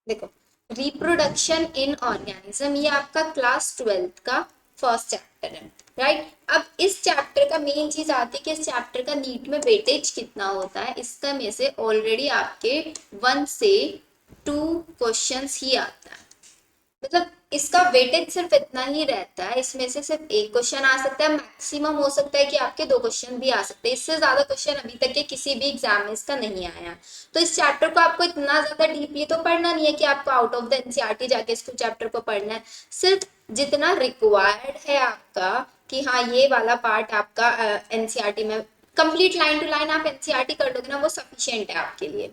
देखो, reproduction in organism, ये आपका क्लास 12th का फर्स्ट चैप्टर है, राइट। अब इस चैप्टर का मेन चीज आती है कि इस चैप्टर का नीट में वेटेज कितना होता है। इसका में से ऑलरेडी आपके 1 से 2 क्वेश्चंस ही आता है, मतलब इसका वेटेज सिर्फ इतना ही रहता है। इसमें से सिर्फ एक क्वेश्चन आ सकता है, मैक्सिमम हो सकता है कि आपके 2 क्वेश्चन भी आ सकते हैं। इससे ज्यादा क्वेश्चन अभी तक के किसी भी एग्जाम में इसका नहीं आया। तो इस चैप्टर को आपको इतना ज्यादा डीपली तो पढ़ना नहीं है कि आपको आउट ऑफ द एनसीईआरटी जाके इसको चैप्टर को पढ़ना है। सिर्फ जितना रिक्वायर्ड है आपका कि हाँ ये वाला पार्ट आपका एनसीईआरटी में कंप्लीट लाइन टू लाइन आप एनसीईआरटी कर लोगे ना, वो सफिशियंट है आपके लिए।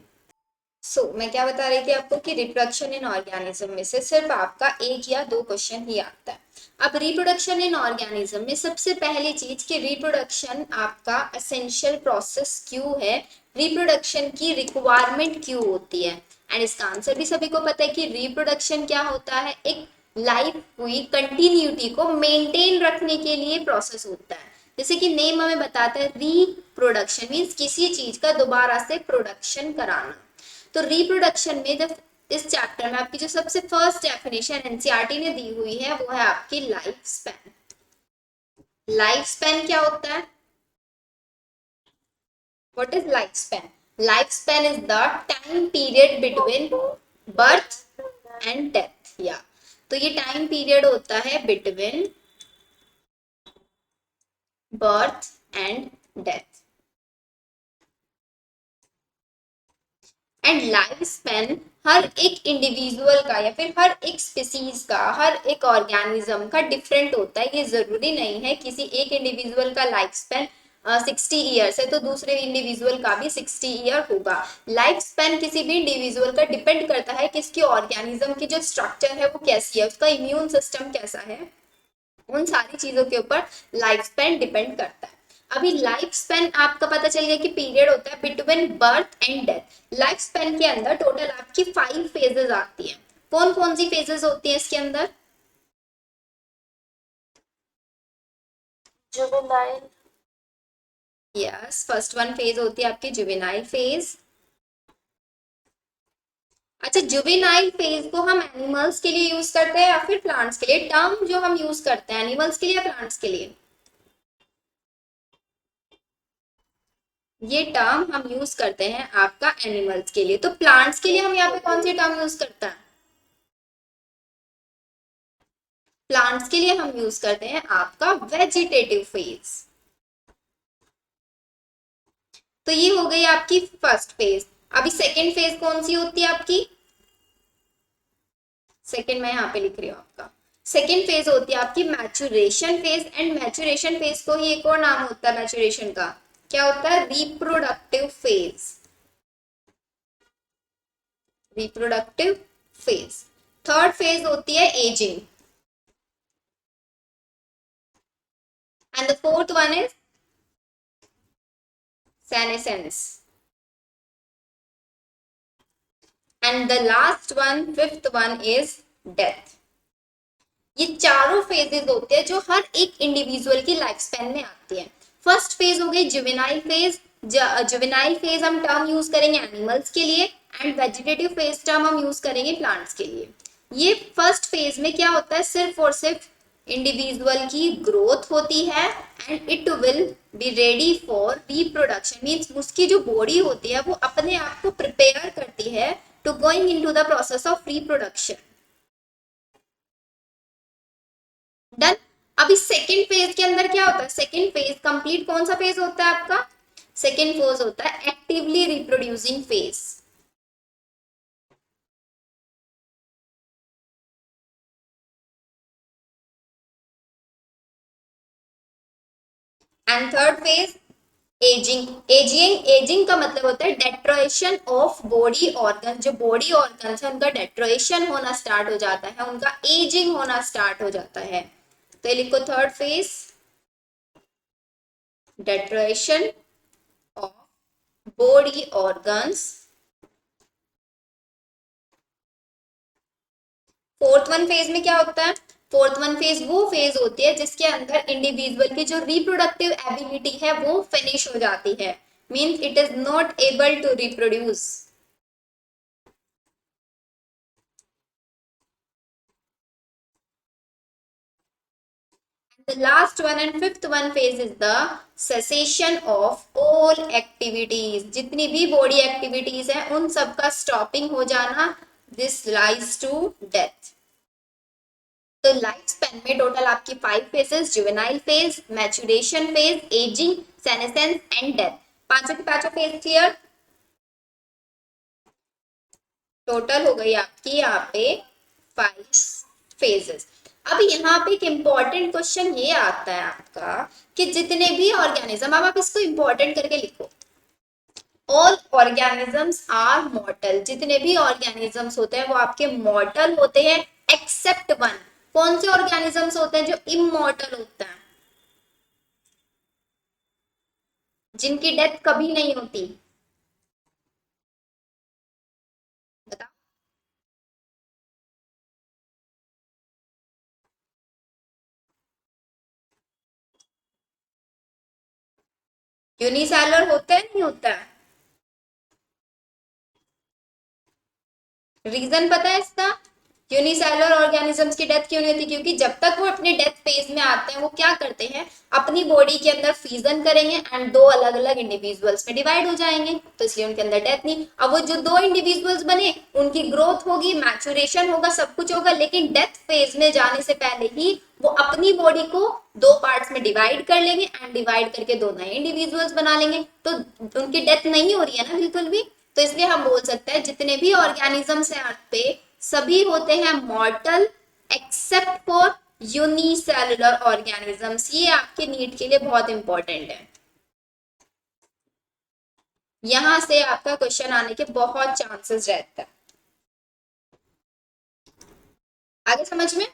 मैं क्या बता रही थी आपको कि रिप्रोडक्शन इन ऑर्गेनिज्म में से सिर्फ आपका 1 या 2 क्वेश्चन ही आता है। अब रिप्रोडक्शन इन ऑर्गेनिज्म में सबसे पहली चीज कि रिप्रोडक्शन आपका एसेंशियल प्रोसेस क्यों है, रिप्रोडक्शन की रिक्वायरमेंट क्यों होती है। एंड इसका आंसर भी सभी को पता है कि रिप्रोडक्शन क्या होता है, एक लाइफ हुई कंटिन्यूटी को मेंटेन रखने के लिए प्रोसेस होता है। जैसे कि नेम हमें बताता है, रिप्रोडक्शन मीन्स किसी चीज का दोबारा से प्रोडक्शन कराना। तो रिप्रोडक्शन में जब इस चैप्टर में आपकी जो सबसे फर्स्ट डेफिनेशन एनसीईआरटी ने दी हुई है वो है आपकी लाइफ स्पैन। लाइफ स्पैन क्या होता है, what is life span? Life span is the time period between birth and death. या तो ये टाइम पीरियड होता है between birth and death. And life span हर एक इंडिविजुअल का या फिर हर एक स्पीसीज का, हर एक ऑर्गेनिज्म का डिफरेंट होता है। ये जरूरी नहीं है किसी एक इंडिविजुअल का लाइफ स्पैन 60 ईयर्स है तो दूसरे इंडिविजुअल का भी 60 ईयर होगा। लाइफ स्पैन किसी भी इंडिविजुअल का डिपेंड करता है कि इसकी ऑर्गेनिज्म की जो स्ट्रक्चर है वो कैसी है, उसका इम्यून सिस्टम कैसा है, उन सारी चीजों के ऊपर लाइफ स्पैन डिपेंड करता है। अभी लाइफ स्पैन आपका पता चल गया कि पीरियड होता है between birth and death. Life span के अंदर टोटल आपकी 5 फेजेस आती हैं। कौन कौन सी फेजेस होती हैं इसके अंदर? Juvenile, yes, first one phase होती है आपकी जुवेनाइल फेज। अच्छा, जुवेनाइल फेज को हम एनिमल्स के लिए यूज करते हैं या फिर प्लांट्स के लिए? टर्म जो हम यूज करते हैं एनिमल्स के लिए या प्लांट्स के लिए? ये टर्म हम यूज करते हैं आपका एनिमल्स के लिए। तो प्लांट्स के लिए हम यहाँ पे कौन सी टर्म यूज करते हैं? प्लांट्स के लिए हम यूज करते हैं आपका वेजिटेटिव फेज। तो ये हो गई आपकी फर्स्ट फेज। अभी सेकेंड फेज कौन सी होती है आपकी? सेकेंड मैं यहाँ पे लिख रही हूँ आपका, सेकेंड फेज होती है आपकी maturation phase. And maturation phase को ही एक और नाम होता है मैचुरेशन का, क्या होता है? Reproductive phase. Reproductive phase. Third phase होती है ageing and the fourth one is senescence and the last one, fifth one is death। ये चारों फेजेस होते हैं जो हर एक इंडिविजुअल की लाइफ स्पैन में आती है। फर्स्ट फेज हो गई जुवेनाइल फेज। जुवेनाइल फेज हम टर्म यूज करेंगे एनिमल्स के लिए एंड वेजिटेटिव फेज टर्म हम यूज करेंगे प्लांट्स के लिए। ये फर्स्ट फेज में क्या होता है, सिर्फ और सिर्फ इंडिविजुअल की ग्रोथ होती है and it will be ready for reproduction. Means उसकी जो बॉडी होती है वो अपने आप को प्रिपेयर करती है to going into the process of reproduction. Done. अभी सेकेंड फेज के अंदर क्या होता है? सेकेंड फेज कंप्लीट कौन सा फेज होता है आपका? सेकेंड फेज होता है actively reproducing phase. And third phase ageing. Ageing का मतलब होता है डेट्रोएशन ऑफ बॉडी ऑर्गन। जो बॉडी ऑर्गन है उनका डेट्रोएशन होना स्टार्ट हो जाता है, उनका एजिंग होना स्टार्ट हो जाता है। तो ये लिखो, third phase deterioration of body organs. Fourth one phase में क्या होता है? फोर्थ वन फेज वो फेज होती है जिसके अंदर इंडिविजुअल की जो रिप्रोडक्टिव एबिलिटी है वो फिनिश हो जाती है, means it is not able to reproduce. The last one and fifth one phase is the cessation of all activities. जितनी भी body activities हैं उन सब का stopping हो जाना. This lies to death. तो लाइफ स्पेन में टोटल आपकी 5 phases, juvenile phase, maturation phase, ageing, senescence and death. पांचों के पांचों फेज क्लियर. टोटल हो गई आपकी यहाँ पे 5 फेजेस. अब यहाँ पे एक इंपॉर्टेंट क्वेश्चन ये आता है आपका कि जितने भी ऑर्गेनिज्म, अब आप इसको इंपॉर्टेंट करके लिखो, ऑल ऑर्गेनिजम्स आर मॉर्टल. जितने भी ऑर्गेनिजम्स होते हैं वो आपके मॉर्टल होते हैं एक्सेप्ट वन. कौन से ऑर्गेनिजम्स होते हैं जो इमॉर्टल होते हैं, जिनकी डेथ कभी नहीं होती? बताओ. यूनिसेलुलर होता है नहीं होता है? रीजन पता है इसका? यूनिसेलुलर ऑर्गेनिजम्स की डेथ क्यों नहीं होती? क्योंकि जब तक वो अपने डेथ फेज में आते हैं वो क्या करते हैं, अपनी बॉडी के अंदर फ्यूजन करेंगे एंड दो अलग अलग इंडिविजुअल्स में डिवाइड हो जाएंगे, तो इसलिए उनके अंदर डेथ नहीं. अब वो जो दो इंडिविजुअल्स बने उनकी ग्रोथ होगी, मैचुरेशन होगा, सब कुछ होगा, लेकिन डेथ फेज में जाने से पहले ही वो अपनी बॉडी को दो पार्ट्स में डिवाइड कर लेंगे एंड डिवाइड करके दो नए इंडिविजुअल्स बना लेंगे. तो उनकी डेथ नहीं हो रही है ना बिल्कुल भी. तो इसलिए हम बोल सकते हैं जितने भी ऑर्गेनिजम्स हैं अर्थ पे सभी होते हैं मॉर्टल एक्सेप्ट फॉर यूनिसेलुलर ऑर्गेनिजम्स. ये आपके नीट के लिए बहुत इंपॉर्टेंट है. यहां से आपका क्वेश्चन आने के बहुत चांसेस रहते हैं. आगे समझ में?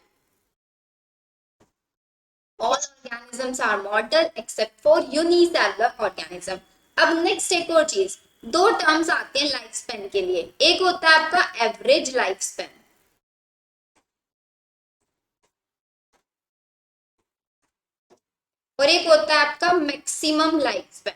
All organisms are mortal except for unicellular organism. अब नेक्स्ट एक और चीज, दो टर्म्स आते हैं लाइफ स्पेन के लिए. एक होता है आपका एवरेज लाइफ स्पेन, और एक होता है आपका मैक्सिमम लाइफ स्पेन.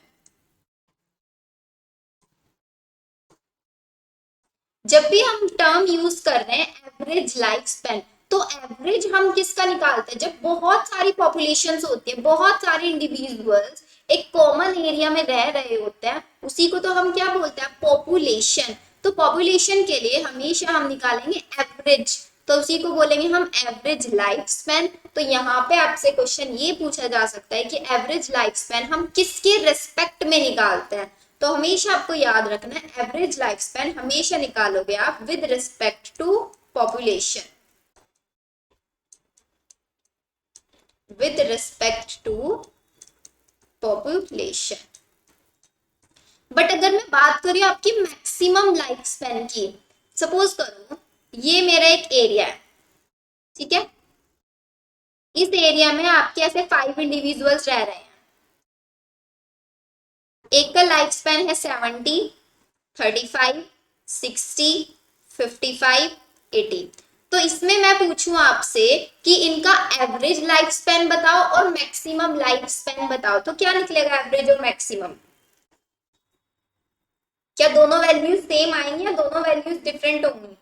जब भी हम टर्म यूज कर रहे हैं एवरेज लाइफ स्पेन, तो एवरेज हम किसका निकालते हैं? जब बहुत सारी पॉपुलेशंस होती है, बहुत सारे इंडिविजुअल्स एक कॉमन एरिया में रह रहे होते हैं, उसी को तो हम क्या बोलते हैं? पॉपुलेशन. तो पॉपुलेशन के लिए हमेशा हम निकालेंगे एवरेज, तो उसी को बोलेंगे हम एवरेज लाइफ स्पेन. तो यहाँ पे आपसे क्वेश्चन ये पूछा जा सकता है कि एवरेज लाइफ स्पेन हम किसके रिस्पेक्ट में निकालते हैं? तो हमेशा आपको याद रखना है एवरेज लाइफ स्पेन हमेशा निकालोगे आप with respect to population, with respect to population. But अगर मैं बात करूं आपकी मैक्सिमम लाइफ स्पेन की, सपोज करो ये मेरा एक एरिया है, ठीक है, इस एरिया में आपके ऐसे 5 इंडिविजुअल्स रह रहे हैं. एक का लाइफ स्पैन है 70, 35, 60, 55, 80. तो इसमें मैं पूछूं आपसे कि इनका एवरेज लाइफ स्पैन बताओ और मैक्सिमम लाइफ स्पैन बताओ, तो क्या निकलेगा एवरेज और मैक्सिमम? क्या दोनों वैल्यूज सेम आएंगी या दोनों वैल्यूज डिफरेंट होंगी?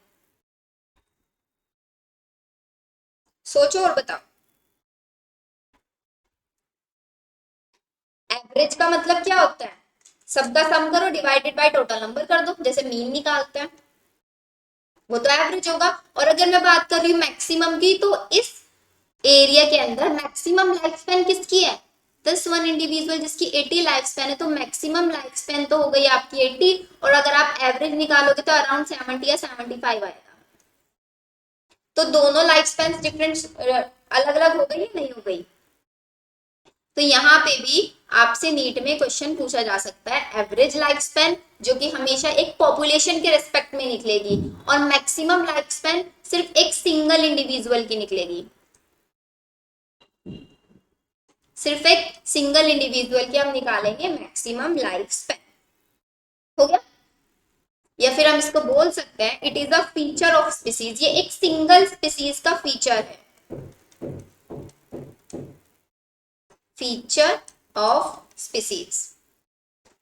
सोचो और बताओ. एवरेज का मतलब क्या होता है? सबका सम करो, डिवाइडेड बाय टोटल नंबर कर दो, जैसे मीन निकालते हैं, वो तो एवरेज होगा. और अगर मैं बात कर रही हूँ मैक्सिमम की, तो इस एरिया के अंदर मैक्सिमम लाइफ स्पैन किसकी है? दिस वन इंडिविजुअल जिसकी 80 लाइफ स्पैन है, तो मैक्सिमम लाइफ स्पैन तो हो गई आपकी 80, और अगर आप एवरेज निकालोगे तो अराउंड 70 या 75 आएगा. तो दोनों लाइफ स्पैन डिफरेंट अलग अलग हो गई या नहीं हो गई? तो यहाँ पे भी आपसे नीट में क्वेश्चन पूछा जा सकता है एवरेज लाइफ स्पैन, जो कि हमेशा एक पॉपुलेशन के रिस्पेक्ट में निकलेगी, और मैक्सिमम लाइफ स्पैन सिर्फ एक सिंगल इंडिविजुअल की निकलेगी, सिर्फ एक सिंगल इंडिविजुअल की हम निकालेंगे मैक्सिमम लाइफ स्पैन. हो गया? या फिर हम इसको बोल सकते हैं it is a feature of species. ये एक सिंगल स्पीसीज का फीचर है, फीचर ऑफ स्पीसीज.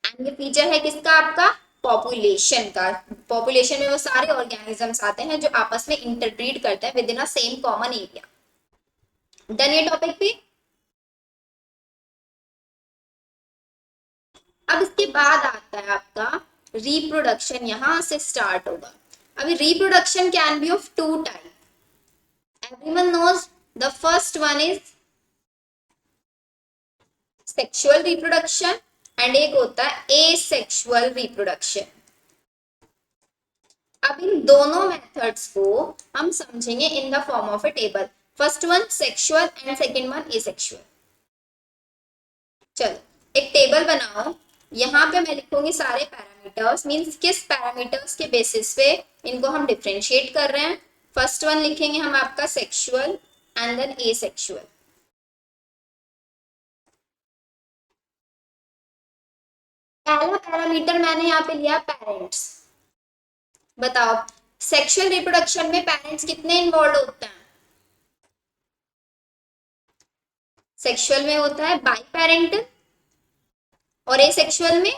एंड ये फीचर है किसका? आपका पॉपुलेशन का. पॉपुलेशन में वो सारे ऑर्गेनिजम्स आते हैं जो आपस में इंटरब्रीड करते हैं with in a same common area. Done ये टॉपिक पे? अब इसके बाद आता है आपका रिप्रोडक्शन, यहां से स्टार्ट होगा। अभी reproduction can be of two type, everyone knows the first one is sexual reproduction and एक होता है asexual reproduction। अब इन दोनों मेथड्स को हम समझेंगे in the form of A table. First one sexual and second one asexual. चलो एक टेबल बनाओ, यहाँ पे मैं लिखूंगी सारे पैरामीटर्स, मींस किस पैरामीटर्स के बेसिस पे इनको हम डिफरेंशिएट कर रहे हैं। फर्स्ट वन लिखेंगे हम आपका सेक्सुअल एंड देन एसेक्सुअल। पहला पैरामीटर मैंने यहाँ पे लिया पेरेंट्स। बताओ सेक्सुअल रिप्रोडक्शन में पेरेंट्स कितने इन्वॉल्व होते हैं? सेक्सुअल में होता है बाई पेरेंटल और एसेक्सुअल में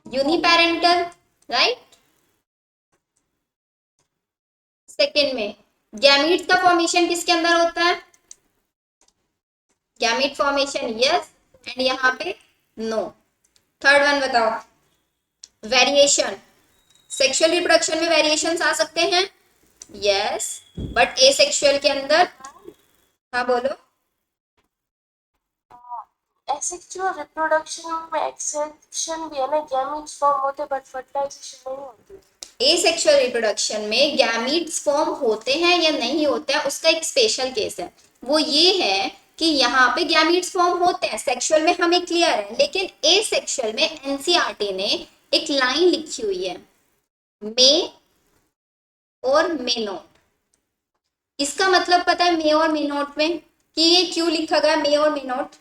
यूनिपेरेंटल, राइट। सेकेंड में गैमीट का फॉर्मेशन किसके अंदर होता है? गैमीट फॉर्मेशन यस, एंड यहाँ पे नो। थर्ड वन बताओ वेरिएशन। सेक्सुअल रिप्रोडक्शन में वेरिएशंस आ सकते हैं यस, बट एसेक्सुअल के अंदर, हाँ बोलो। एसेक्सुअल रिप्रोडक्शन में एक्सेप्शन भी है ना, गैमीट्स फॉर्म होते बट फर्टिलाइजेशन नहीं होती। एसेक्सुअल रिप्रोडक्शन में गैमीट्स फॉर्म होते हैं या नहीं होते हैं उसका एक स्पेशल केस है, वो ये है कि यहाँ पे गैमीट्स फॉर्म होते हैं। सेक्सुअल में हमें क्लियर है, लेकिन एसेक्सुअल में एनसीईआरटी ने एक लाइन लिखी हुई है मे और मे नॉट। इसका मतलब पता है मे और मे नॉट में कि ये क्यों लिखा गया मे और मे नॉट?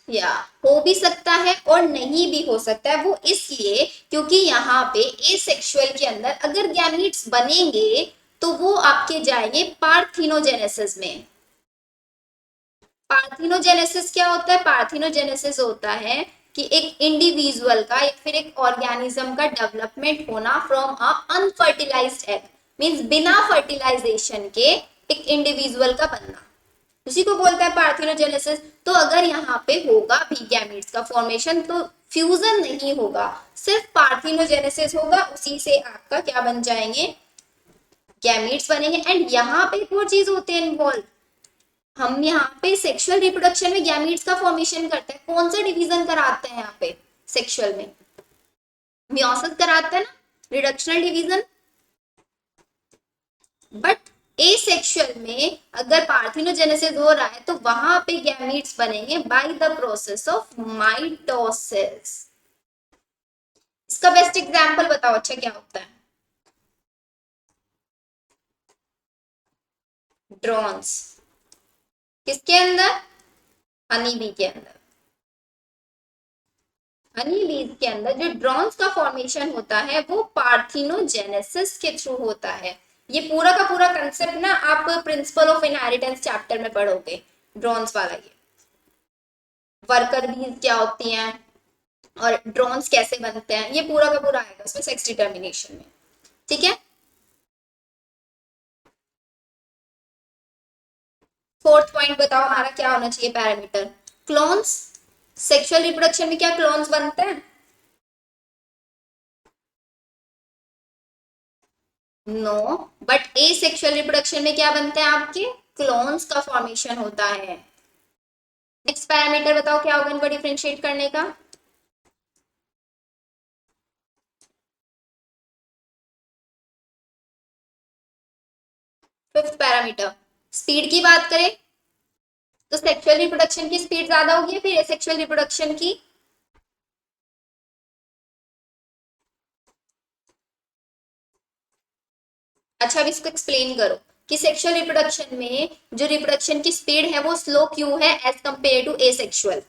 या हो भी सकता है और नहीं भी हो सकता है। वो इसलिए क्योंकि यहाँ पे एसेक्सुअल के अंदर अगर गैमीट्स बनेंगे तो वो आपके जाएंगे पार्थिनोजेनेसिस में। पार्थिनोजेनेसिस क्या होता है? पार्थिनोजेनेसिस होता है कि एक इंडिविजुअल का या फिर एक ऑर्गेनिज्म का डेवलपमेंट होना from a unfertilized egg, means बिना फर्टिलाइजेशन के एक इंडिविजुअल का बनना, उसी को बोलते हैं पार्थिनोजेनेसिस। तो अगर यहाँ पे होगा भी गैमीट्स का फॉर्मेशन तो फ्यूजन नहीं होगा, सिर्फ पार्थिनोजेनेसिस होगा, उसी से आपका क्या बन जाएंगे? गैमीट्स बनेंगे। एंड यहाँ पे एक और चीज होती है इन्वॉल्व, हम यहाँ पे सेक्सुअल रिप्रोडक्शन में गैमीट्स का फॉर्मेशन करते हैं, कौन सा डिवीजन कराते हैं यहाँ पे? सेक्सुअल में मियोसिस कराते हैं ना, रिडक्शनल डिवीजन। बट एसेक्सुअल में अगर पार्थिनोजेनेसिस हो रहा है तो वहां पे गैमीट्स बनेंगे by the process of mitosis. इसका बेस्ट एग्जांपल बताओ अच्छा क्या होता है? ड्रोन्स। किसके अंदर? हनी बी के अंदर। हनी बीज के अंदर जो ड्रोन्स का फॉर्मेशन होता है वो पार्थिनोजेनेसिस के थ्रू होता है। ये पूरा का पूरा कंसेप्ट ना आप प्रिंसिपल ऑफ इनहेरिटेंस चैप्टर में पढ़ोगे, ड्रोन्स वाला। ये वर्कर बीज क्या होती हैं और ड्रोन्स कैसे बनते हैं, ये पूरा का पूरा आएगा उसमें सेक्स डिटर्मिनेशन में, ठीक है। फोर्थ पॉइंट बताओ हमारा क्या होना चाहिए पैरामीटर? क्लोन्स। सेक्सुअल रिप्रोडक्शन में क्या क्लोन्स बनते हैं? नो, बट एसेक्सुअल रिप्रोडक्शन में क्या बनते हैं आपके? क्लोन्स का फॉर्मेशन होता है। नेक्स्ट पैरामीटर बताओ क्या होगा इनको डिफरेंशिएट करने का? फिफ्थ पैरामीटर स्पीड की बात करें तो सेक्सुअल रिप्रोडक्शन की स्पीड ज्यादा होगी फिर एसेक्सुअल रिप्रोडक्शन की? अच्छा अब इसको एक्सप्लेन करो कि सेक्सुअल रिप्रोडक्शन में जो रिप्रोडक्शन की स्पीड है वो स्लो क्यों है एज कंपेयर टू एसेक्सुअल?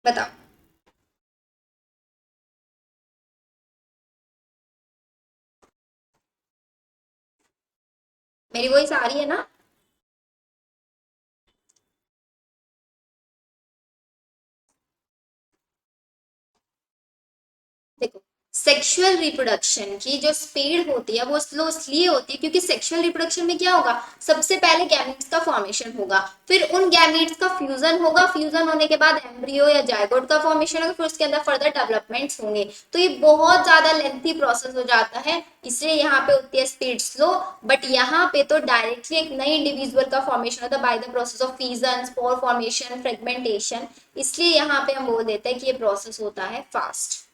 बताओ। मेरी वॉइस आ रही है ना? देखो सेक्सुअल रिप्रोडक्शन की जो स्पीड होती है वो स्लो इसलिए होती है क्योंकि सेक्सुअल रिप्रोडक्शन में क्या होगा, सबसे पहले गैमीट्स का फॉर्मेशन होगा, फिर उन गैमीट्स का फ्यूजन होगा, फ्यूजन होने के बाद एम्ब्रियो या जायगोट का फॉर्मेशन होगा, फिर उसके अंदर फर्दर डेवलपमेंट्स होंगे। तो ये बहुत ज्यादा लेंथी प्रोसेस हो जाता है, इसलिए यहाँ पे होती है स्पीड स्लो। बट यहाँ पे तो डायरेक्टली एक नई इंडिविजुअल का फॉर्मेशन होता है by the process of fission, spore formation, fragmentation, इसलिए यहाँ पे हम बोल देते हैं कि ये प्रोसेस होता है फास्ट।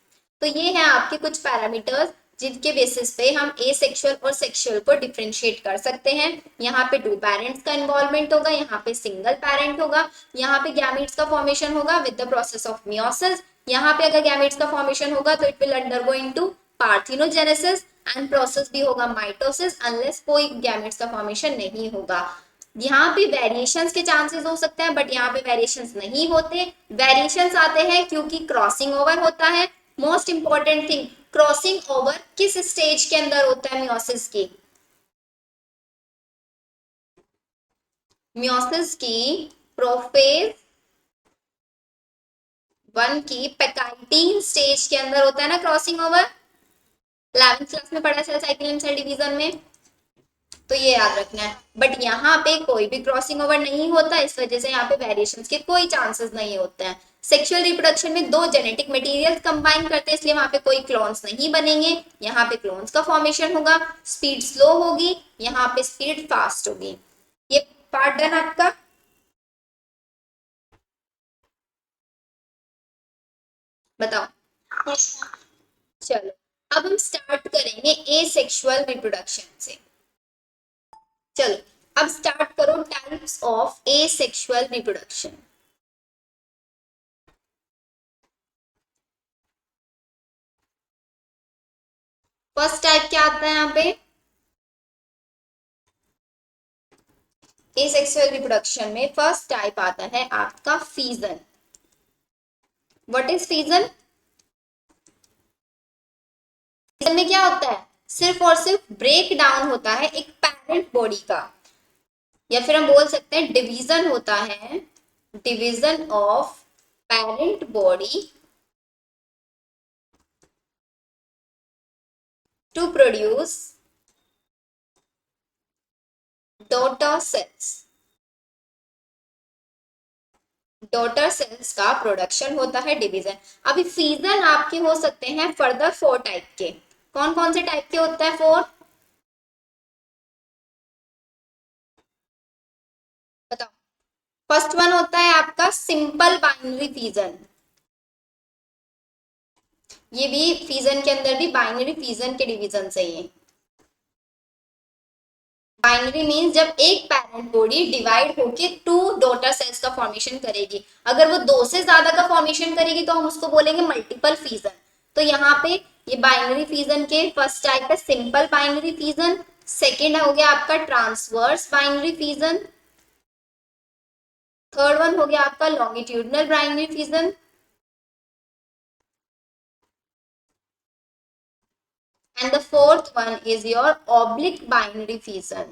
तो ये है आपके कुछ पैरामीटर्स जिनके बेसिस पे हम एसेक्सुअल और सेक्सुअल को डिफरेंशिएट कर सकते हैं। यहाँ पे टू पेरेंट्स का इन्वॉल्वमेंट होगा, यहाँ पे सिंगल पेरेंट होगा, यहाँ पे गैमीट्स का फॉर्मेशन होगा with the process of meiosis. यहाँ पे अगर गैमीट्स का फॉर्मेशन होगा तो it will undergo into parthenogenesis and process भी होगा माइटोसिस, अनलेस कोई गैमीट्स का फॉर्मेशन नहीं होगा। यहाँ पे वेरिएशंस के चांसेस हो सकते हैं बट यहाँ पे वेरिएशंस नहीं होते। वेरिएशंस आते हैं क्योंकि क्रॉसिंग ओवर होता है। Most important thing, crossing over किस स्टेज के अंदर होता है मियोसिस की? मियोसिस की प्रोफेज 1 की पेकाइटीन स्टेज के अंदर होता है ना क्रॉसिंग ओवर। 11th क्लास में पढ़ा cell cycle and cell division में, तो ये याद रखना है। बट यहाँ पे कोई भी क्रॉसिंग ओवर नहीं होता, इस वजह से यहाँ पे वेरिएशंस के कोई चांसेस नहीं होते हैं। सेक्सुअल रिप्रोडक्शन में दो जेनेटिक मटेरियल्स कंबाइन करते हैं, इसलिए वहां पे कोई क्लोन्स नहीं बनेंगे। यहाँ पे क्लोन्स का फॉर्मेशन होगा, स्पीड स्लो होगी, यहाँ पे स्पीड फास्ट होगी। ये पार्ट डन आपका। बताओ। Yes. चलो अब हम स्टार्ट करेंगे एसेक्सुअल रिप्रोडक्शन से। चलो अब स्टार्ट करो types of asexual reproduction. First type क्या आता है यहाँ पे? एसेक्सुअल रिप्रोडक्शन में फर्स्ट टाइप आता है आपका fission. What is fission? Fission में क्या होता है, सिर्फ और सिर्फ ब्रेक डाउन होता है एक पैरेंट बॉडी का, या फिर हम बोल सकते हैं डिवीजन होता है, division of parent body to produce daughter cells. Daughter cells का प्रोडक्शन होता है डिवीजन। अभी फीजन आपके हो सकते हैं फर्दर 4 टाइप के। कौन कौन से टाइप के होता है 4? बताओ। फर्स्ट वन होता है आपका सिंपल बाइनरी फीजन। ये भी फीजन के अंदर भी बाइनरी फीजन के डिवीजन से ही है। बाइनरी मींस जब एक पैरेंट बॉडी डिवाइड होके 2 डॉटर सेल्स का फॉर्मेशन करेगी। अगर वो 2 से ज्यादा का फॉर्मेशन करेगी तो हम उसको बोलेंगे मल्टीपल फीजन। तो यहाँ पे ये बाइनरी फीजन के फर्स्ट टाइप है सिंपल बाइनरी फीजन, सेकेंड हो गया आपका transverse binary fission, third one हो गया आपका longitudinal binary fission, and the fourth one is your oblique binary fission.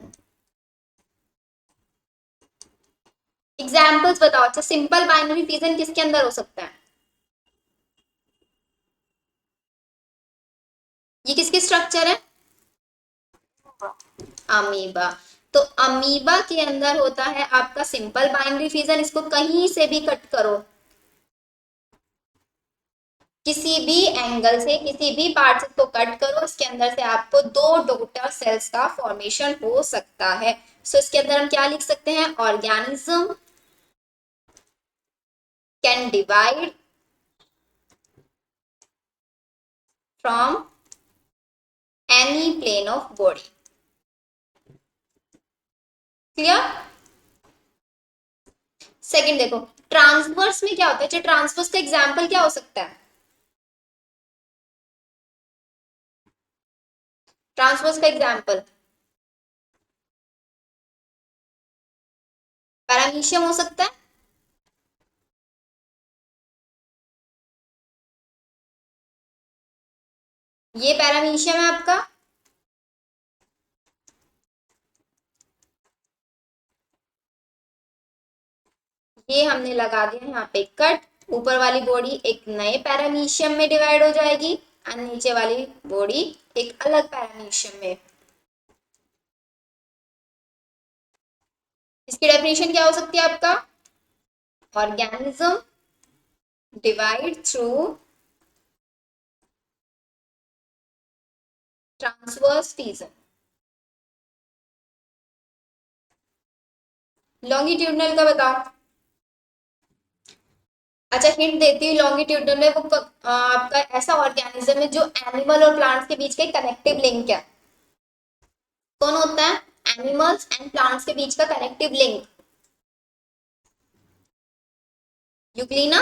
Examples बताओ। अच्छा सिंपल बाइनरी फिजन किसके अंदर हो सकता है? ये किसके स्ट्रक्चर है? अमीबा। तो अमीबा के अंदर होता है आपका सिंपल बाइनरी फिजन। इसको कहीं से भी कट करो, किसी भी एंगल से किसी भी पार्ट से इसको कट करो, इसके अंदर से आपको 2 डॉटर सेल्स का फॉर्मेशन हो सकता है। सो इसके अंदर हम क्या लिख सकते हैं? Organism can divide from any plane of body. Clear? Second देखो ट्रांसवर्स में क्या होता है। ट्रांसवर्स का एग्जांपल क्या हो सकता है? ट्रांसवर्स का एग्जांपल पैरामीशियम हो सकता है। ये पैरामीशियम है आपका, ये हमने लगा दिया यहाँ पे कट। ऊपर वाली बॉडी एक नए पैरामीशियम में डिवाइड हो जाएगी, एंड नीचे वाली बॉडी एक अलग पैरामीशियम में। इसकी डेफिनेशन क्या हो सकती है आपका? Organism divide through transverse fission. Longitudinal का बताओ। अच्छा हिंट देती हूँ, लॉन्गिट्यूडनल में वो आपका ऐसा ऑर्गेनिज्म है जो एनिमल और प्लांट्स के बीच का कनेक्टिव लिंक है। कौन होता है? एनिमल्स एंड प्लांट्स के बीच का कनेक्टिव लिंक, यूग्लिना।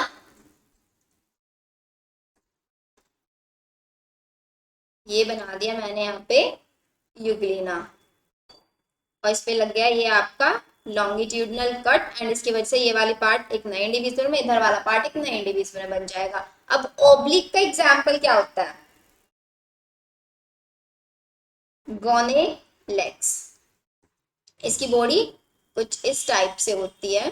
ये बना दिया मैंने यहाँ पे यूग्लिना, और इस पे लग गया ये आपका लॉन्गिट्यूडनल कट, एंड इसकी वजह से ये वाली पार्ट एक नए इंडिविजुअल में, इधर वाला पार्ट एक नए इंडिविजुअल में बन जाएगा। अब ओब्लिक का एग्जाम्पल क्या होता है? गोनेलेक्स। इसकी बॉडी कुछ इस टाइप से होती है।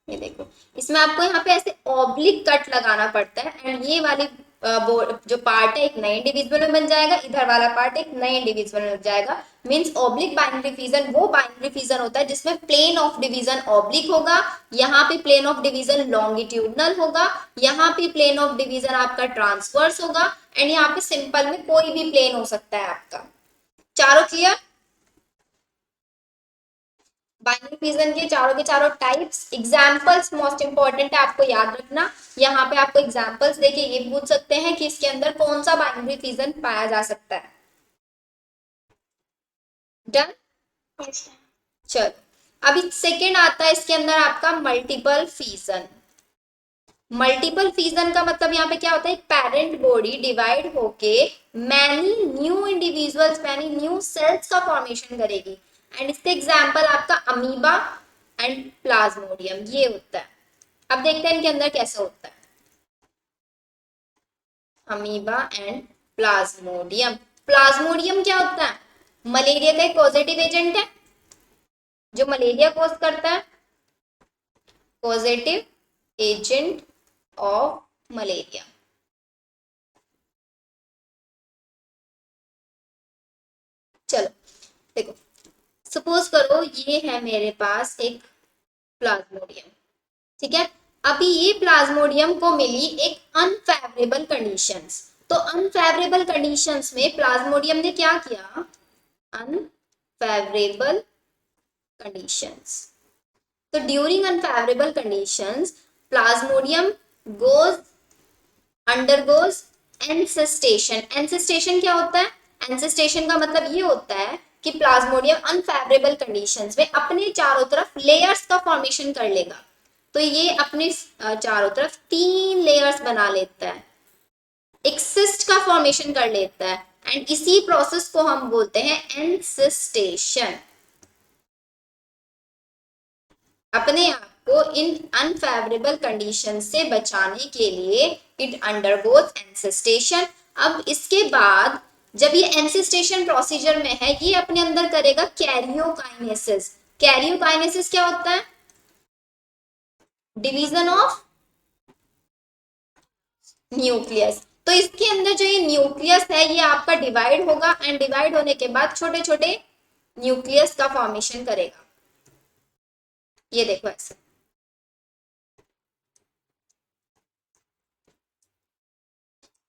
ये देखो, इसमें आपको यहाँ पे ऐसे ऑब्लिक कट लगाना पड़ता है, एंड ये वाली जो पार्ट है एक नए इंडिविजुअल में बन जाएगा, इधर वाला पार्ट एक नए इंडिविजुअल में लग जाएगा। मींस ऑब्लिक बाइनरी फिजन वो बाइनरी फिजन होता है जिसमें प्लेन ऑफ डिवीजन ऑब्लिक होगा, यहाँ पे प्लेन ऑफ डिवीजन लॉन्गिट्यूडनल होगा, यहाँ पे प्लेन ऑफ डिवीजन आपका ट्रांसवर्स होगा, एंड यहाँ पे सिंपल में कोई भी प्लेन हो सकता है आपका। चारों क्लियर? बाइनरी फिजन के चारों टाइप्स, एग्जांपल्स मोस्ट इंपॉर्टेंट है आपको याद रखना। यहाँ पे आपको एग्जांपल्स देके ये पूछ सकते हैं कि इसके अंदर कौन सा बाइनरी फिजन पाया जा सकता है। डन? चलो, अभी सेकंड आता है इसके अंदर आपका मल्टीपल फिजन। मल्टीपल फिजन का मतलब यहाँ पे क्या होता है? एक पेरेंट बॉडी डिवाइड होके many new individuals, many new sales का फॉर्मेशन करेगी, एंड इसके एग्जाम्पल आपका अमीबा एंड प्लाज्मोडियम ये होता है। अब देखते हैं इनके अंदर कैसा होता है। Amoeba and Plasmodium. प्लाज्मोडियम क्या होता है? मलेरिया का एक पॉजिटिव एजेंट है जो मलेरिया कॉज करता है, पॉजिटिव एजेंट ऑफ मलेरिया। चलो देखो, सपोज करो ये है मेरे पास एक प्लाज्मोडियम, ठीक है। अभी ये प्लाज्मोडियम को मिली एक अनफेवरेबल कंडीशंस, तो अनफेवरेबल कंडीशंस में प्लाज्मोडियम ने क्या किया? अनफेवरेबल कंडीशंस, तो during unfavourable conditions plasmodium goes undergoes encystation. Encystation क्या होता है? एनसिस्टेशन का मतलब ये होता है कि प्लाज्मोडियम अनफेवरेबल कंडीशंस में अपने चारों तरफ लेयर्स का फॉर्मेशन कर लेगा। तो ये अपने चारों तरफ 3 लेयर्स बना लेता है, एक सिस्ट का फॉर्मेशन कर लेता है, एंड इसी प्रोसेस को हम बोलते हैं एनसिस्टेशन। अपने आप को इन अनफेवरेबल कंडीशन से बचाने के लिए इट अंडरगोज एनसिस्टेशन। अब इसके बाद जब ये एनसिस्टेशन प्रोसीजर में है, ये अपने अंदर करेगा कैरियोकाइनेसिस। कैरियोकाइनेसिस क्या होता है? Division of nucleus. तो इसके अंदर जो ये न्यूक्लियस है ये आपका डिवाइड होगा, एंड डिवाइड होने के बाद छोटे छोटे न्यूक्लियस का फॉर्मेशन करेगा। ये देखो ऐसे,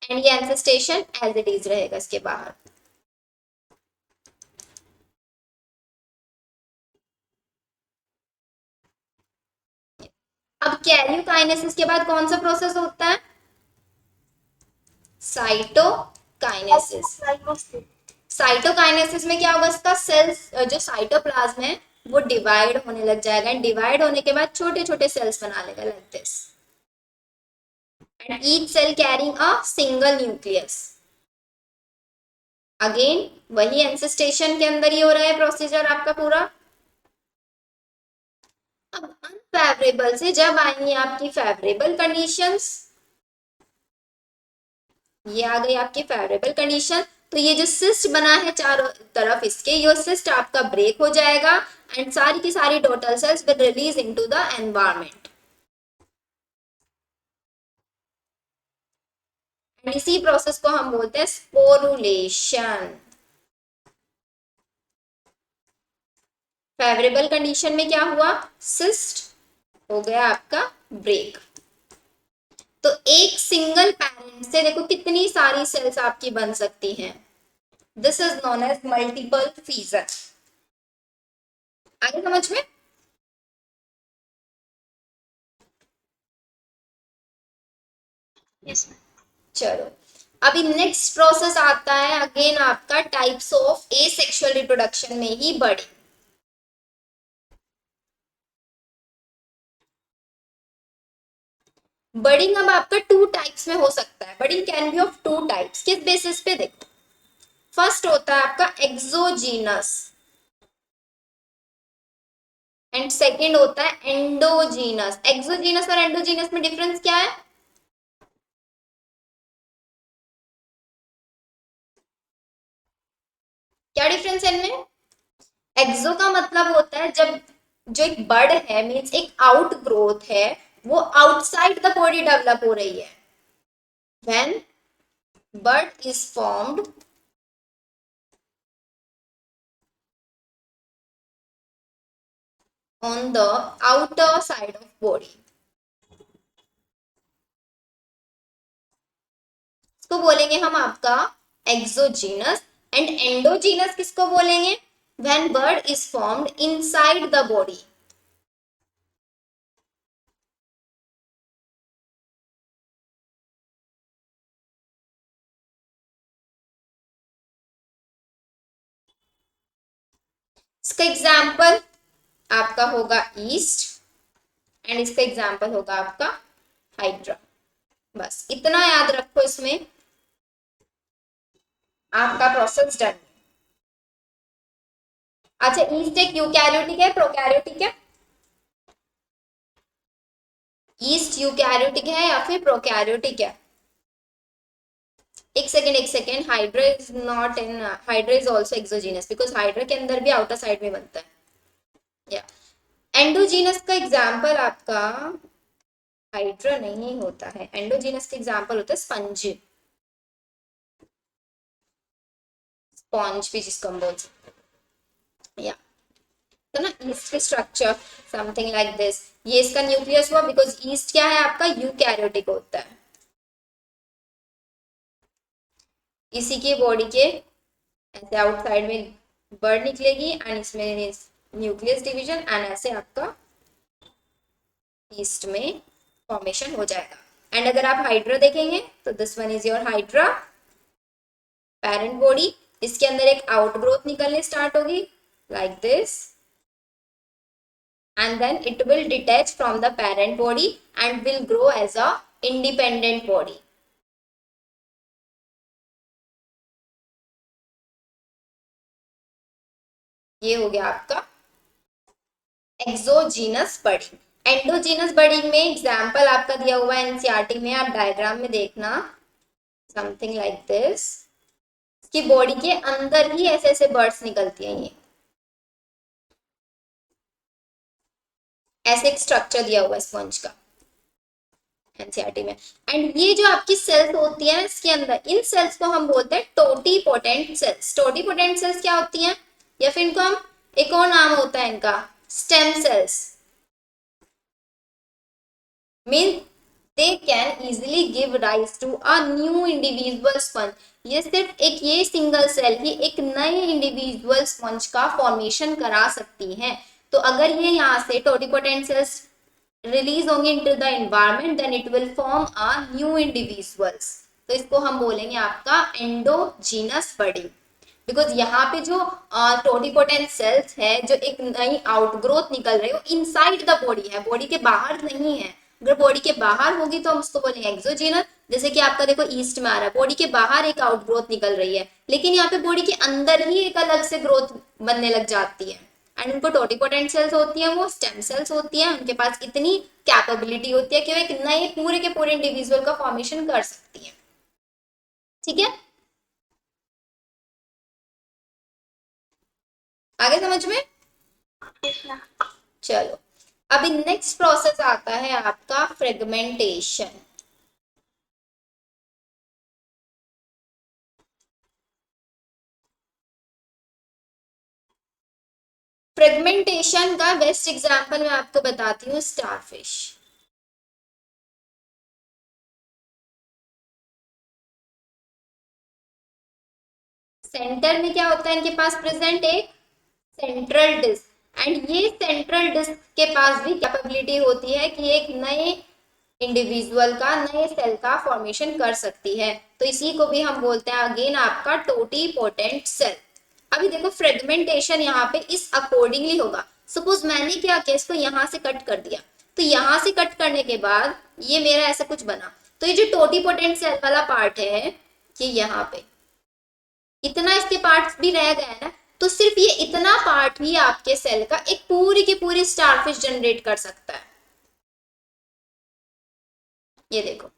एंड ये एनसिस्टेशन एज इट इज रहेगा इसके बाहर। अब कैरियोकाइनेसिस के बाद कौन सा प्रोसेस होता है? साइटोकाइनेसिस। साइटोकाइनेसिस में क्या होगा? इसका सेल्स जो साइटोप्लाज्म है वो डिवाइड होने लग जाएगा, एंड डिवाइड होने के बाद छोटे छोटे सेल्स बना लेगा like this, and each cell carrying a single nucleus. Again वही एनसिस्टेशन के अंदर ही हो रहा है प्रोसीजर आपका पूरा। अब अनफेवरेबल से जब आएंगी आपकी फेवरेबल कंडीशंस, ये आ गई आपकी फेवरेबल कंडीशन, तो ये जो सिस्ट बना है चारों तरफ इसके, ये सिस्ट आपका ब्रेक हो जाएगा, एंड सारी की सारी total cells will release into the environment. इसी प्रोसेस को हम बोलते हैं स्पोरुलेशन। फेवरेबल कंडीशन में क्या हुआ, सिस्ट हो गया आपका ब्रेक। तो एक सिंगल पैरेंट से देखो कितनी सारी सेल्स आपकी बन सकती हैं, this is known as multiple fission. आगे समझ में? यस। चलो अभी नेक्स्ट प्रोसेस आता है अगेन आपका टाइप्स ऑफ एसेक्सुअल रिप्रोडक्शन में ही बड़ी। बडिंग अब आपका टू टाइप्स में हो सकता है, budding can be of two types. किस बेसिस पे, देखो फर्स्ट होता है आपका एक्सोजीनस एंड सेकंड होता है एंडोजीनस। एक्सोजीनस और एंडोजीनस में डिफरेंस क्या है? क्या डिफरेंस है इनमें? एक्सो का मतलब होता है जब जो एक बर्ड है मीन्स एक आउट ग्रोथ है, वो आउटसाइड द बॉडी डेवलप हो रही है। When bird is formed on the outer side of body, इसको बोलेंगे हम आपका एक्सोजीनस। एंड एंडोजीनस किसको बोलेंगे? When bird is formed inside the body. इसका एग्जाम्पल आपका होगा ईस्ट एंड इसका एग्जाम्पल होगा आपका हाइड्रा। बस इतना याद रखो, इसमें आपका प्रोसेस डन। अच्छा ईस्ट एक यूकैरियोटिक है प्रोकैरियोटिक है? ईस्ट यूकैरियोटिक है या फिर प्रोकैरियोटिक है? एक second, hydra is not in, hydra is also exogenous because hydra के अंदर भी आउटर साइड में बनता है या। एंडोजीनस का एग्जाम्पल आपका हाइड्रा नहीं होता है, एंडोजीनस का एग्जाम्पल होता है स्पंज, स्पॉन्ज भी जिसको हम बोल सकते हैं या। तो ना ईस्ट की स्ट्रक्चर समथिंग लाइक दिस, ये इसका न्यूक्लियस हुआ बिकॉज ईस्ट क्या है आपका यूकैरियोटिक होता है। इसी की बॉडी के ऐसे आउटसाइड में बर्ड निकलेगी एंड इसमें न्यूक्लियस डिवीजन एंड ऐसे आपका ईस्ट में फॉर्मेशन हो जाएगा। एंड अगर आप हाइड्रा देखेंगे तो this one is your hydra parent body, इसके अंदर एक आउटग्रोथ निकलने स्टार्ट होगी like this and then it will detach from the parent body and will grow as a independent body. ये हो गया आपका एक्सोजीनस बर्डिंग। एंडोजीनस बर्डिंग में एग्जाम्पल आपका दिया हुआ है एनसीईआरटी में, आप डायग्राम में देखना समथिंग लाइक दिस, कि बॉडी के अंदर ही ऐसे ऐसे बर्ड्स निकलती हैं, ये ऐसे एक स्ट्रक्चर दिया हुआ है स्पंज का एनसीईआरटी में। एंड ये जो आपकी सेल्स होती है इसके अंदर, इन सेल्स को हम बोलते हैं टोटीपोटेंट सेल्स। टोटीपोटेंट सेल्स क्या होती हैं, या फिर इनको हम एक और नाम होता है इनका stem cells. Mean they can easily give rise to a new individual sponge. ये सिर्फ एक ये सिंगल सेल ही एक नए इंडिविजुअल स्पंज का फॉर्मेशन करा सकती हैं। तो अगर ये यहाँ से टोटीपोटेंट सेल्स रिलीज होंगे into the environment then it will form a new individuals. तो इसको हम बोलेंगे आपका एंडोजीनस बर्डिंग। बिकॉज यहाँ पे जो टोटीपोटेंट सेल्स है जो एक नई आउटग्रोथ निकल रही है वो इनसाइड द बॉडी है, बॉडी के बाहर नहीं है। अगर बॉडी के बाहर होगी तो हम उसको बोलेंगे एक्सोजीनस। जैसे कि आपका देखो ईस्ट में आ रहा है, बॉडी के बाहर एक आउटग्रोथ निकल रही है, लेकिन यहाँ पे बॉडी के अंदर ही एक अलग से ग्रोथ बनने लग जाती है। एंड उनको टोटीपोटेंट सेल्स होती हैं, वो स्टेम सेल्स होती हैं, उनके पास इतनी कैपेबिलिटी होती है कि वो एक नए पूरे के पूरे इंडिविजुअल का फॉर्मेशन कर सकती है। ठीक है, आगे समझ में? चलो अभी नेक्स्ट प्रोसेस आता है आपका फ्रेगमेंटेशन। फ्रेगमेंटेशन का बेस्ट एग्जांपल मैं आपको बताती हूँ, स्टारफिश। सेंटर में क्या होता है इनके पास प्रेजेंट, एक सेंट्रल डिस्क, एंड ये सेंट्रल डिस्क के पास भी कैपेबिलिटी होती है कि एक नए इंडिविजुअल का, नए सेल का फॉर्मेशन कर सकती है। तो इसी को भी हम बोलते हैं अगेन आपका टोटीपोटेंट सेल। अभी देखो फ्रेगमेंटेशन यहाँ पे इस अकॉर्डिंगली होगा। सपोज मैंने क्या किया, इसको यहाँ से कट कर दिया, तो यहाँ से कट करने के बाद ये मेरा ऐसा कुछ बना, तो ये जो टोटीपोटेंट सेल वाला पार्ट है, ये यहाँ पे इतना इसके पार्ट्स भी रह गए हैं ना, तो सिर्फ ये इतना पार्ट ही आपके सेल का एक पूरी की पूरी स्टारफिश जनरेट कर सकता है। ये देखो,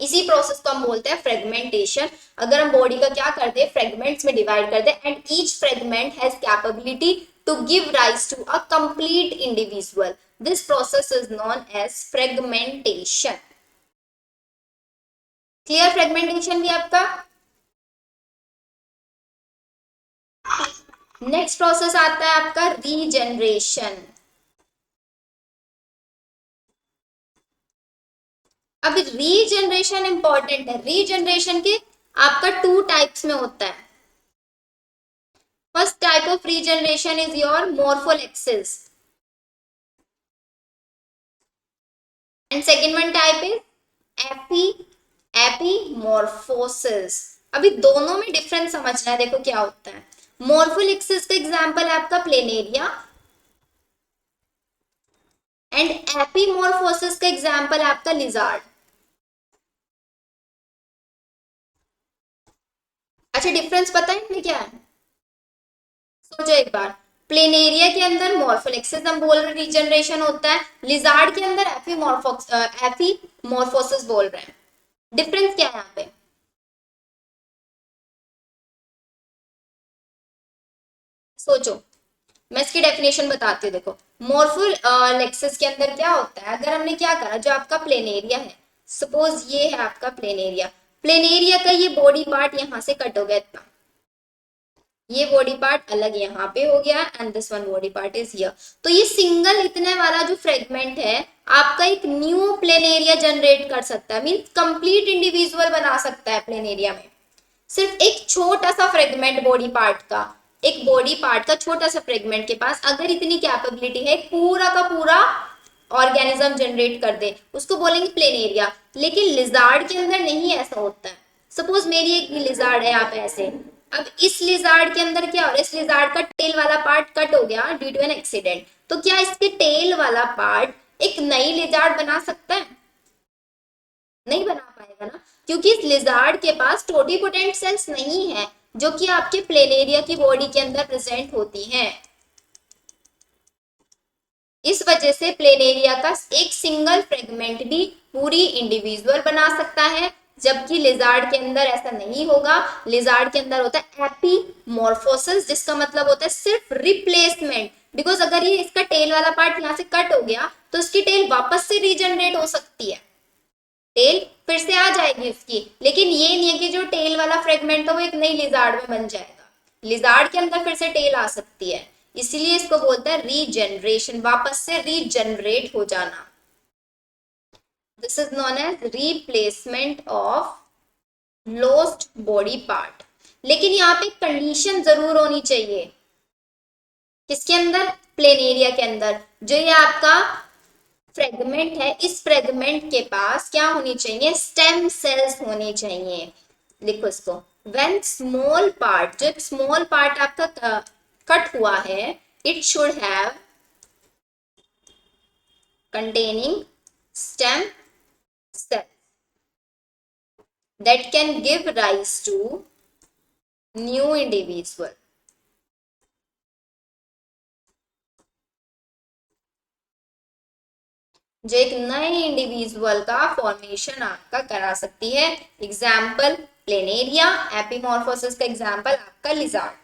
इसी प्रोसेस को हम बोलते हैं फ्रेगमेंटेशन। अगर हम बॉडी का क्या करते हैं, फ्रेगमेंट्स में डिवाइड करते हैं, and each fragment has capability to give rise to a complete individual, this process is known as fragmentation. Clear fragmentation भी आपका? नेक्स्ट प्रोसेस आता है आपका रीजनरेशन। अब रीजनरेशन इंपॉर्टेंट है। रीजनरेशन के आपका 2 टाइप्स में होता है। First type of regeneration is your morphallaxis, and second one type is epimorphosis. अभी दोनों में डिफरेंस समझना है। देखो क्या होता है, मोर्फोलेक्सिस का एग्जांपल है आपका प्लेनेरिया, एंड एपीमॉर्फोसिस का एग्जांपल है आपका लिजार्ड। अच्छा, डिफरेंस पता है इनमें क्या है? सोचो एक बार, प्लेनेरिया के अंदर मॉर्फोलेक्सिस हम बोल रहे रीजनरेशन होता है, लिजार्ड के अंदर एपीमॉर्फोसिस बोल रहे हैं। डिफरेंस क्या है यहाँ पे? सोचो, मैं इसकी डेफिनेशन बताती हूँ। देखो, मोर्फोलेक्सिस के अंदर क्या होता है, अगर हमने क्या करा, जो आपका प्लेनेरिया है, सपोज ये है आपका प्लेनेरिया, प्लेनेरिया का ये बॉडी पार्ट यहाँ से कट हो गया इतना, ये बॉडी पार्ट अलग यहाँ पे हो गया, and this one body part is here. तो ये सिंगल इतने वाला जो फ्रेगमेंट है आपका एक न्यू प्लेनेरिया जनरेट कर सकता है, मींस कंप्लीट इंडिविजुअल बना सकता है प्लेनेरिया में। सिर्फ एक छोटा सा फ्रेगमेंट बॉडी पार्ट का, एक बॉडी पार्ट का छोटा सा फ्रेगमेंट के पास अगर इतनी कैपेबिलिटी है पूरा का पूरा ऑर्गेनिज्म जनरेट कर दे, उसको बोलेंगे प्लेनेरिया। लेकिन लिजार्ड के अंदर नहीं ऐसा होता है। सपोज मेरी एक लिजार्ड है यहाँ पे ऐसे, अब इस लिजार्ड के अंदर क्या हो रहा है, इस लिजार्ड का टेल वाला पार्ट कट हो गया ड्यू टू एन एक्सीडेंट, तो क्या इसके टेल वाला पार्ट एक नई लिजार्ड बना सकता है? नहीं बना पाएगा ना, क्योंकि इस लिजार्ड के पास टोटीपोटेंट सेल्स नहीं है जो कि आपके प्लेनेरिया की बॉडी के अंदर प्रेजेंट होती हैं। इस वजह से प्लेनेरिया का एक सिंगल फ्रेगमेंट भी पूरी इंडिविजुअल बना सकता है, जबकि लिजार्ड के अंदर ऐसा नहीं होगा। लिजार्ड के अंदर होता है एपीमॉर्फोसिस, जिसका मतलब होता है सिर्फ रिप्लेसमेंट। बिकॉज अगर ये इसका टेल वाला पार्ट यहाँ से कट हो गया तो इसकी टेल वापस से रीजनरेट हो सकती है, टेल फिर से आ जाएगी उसकी, लेकिन ये नहीं है कि जो टेल वाला फ्रेगमेंट है वो एक नई लिजार्ड में बन जाएगा। लिजार्ड के अंदर फिर से टेल आ सकती है, इसीलिए इसको बोलते हैं रीजनरेशन, वापस से रीजनरेट हो जाना। This is known as replacement of lost body part. लेकिन यहाँ पे कंडीशन जरूर होनी चाहिए, किसके अंदर, प्लेनेरिया के अंदर। जो ये आपका फ्रेगमेंट है, इस फ्रेगमेंट के पास क्या होनी चाहिए, स्टेम सेल्स होनी चाहिए। लिखो इसको, व्हेन स्मॉल पार्ट, जो स्मॉल पार्ट आपका कट हुआ है, it should have containing stem cell that can give rise to new individual। जो एक नए इंडिविजुअल का फॉर्मेशन आपका करा सकती है। एग्जाम्पल प्लेनेरिया, एपीमॉर्फोसिस का एग्जाम्पल आपका लिजार्ड।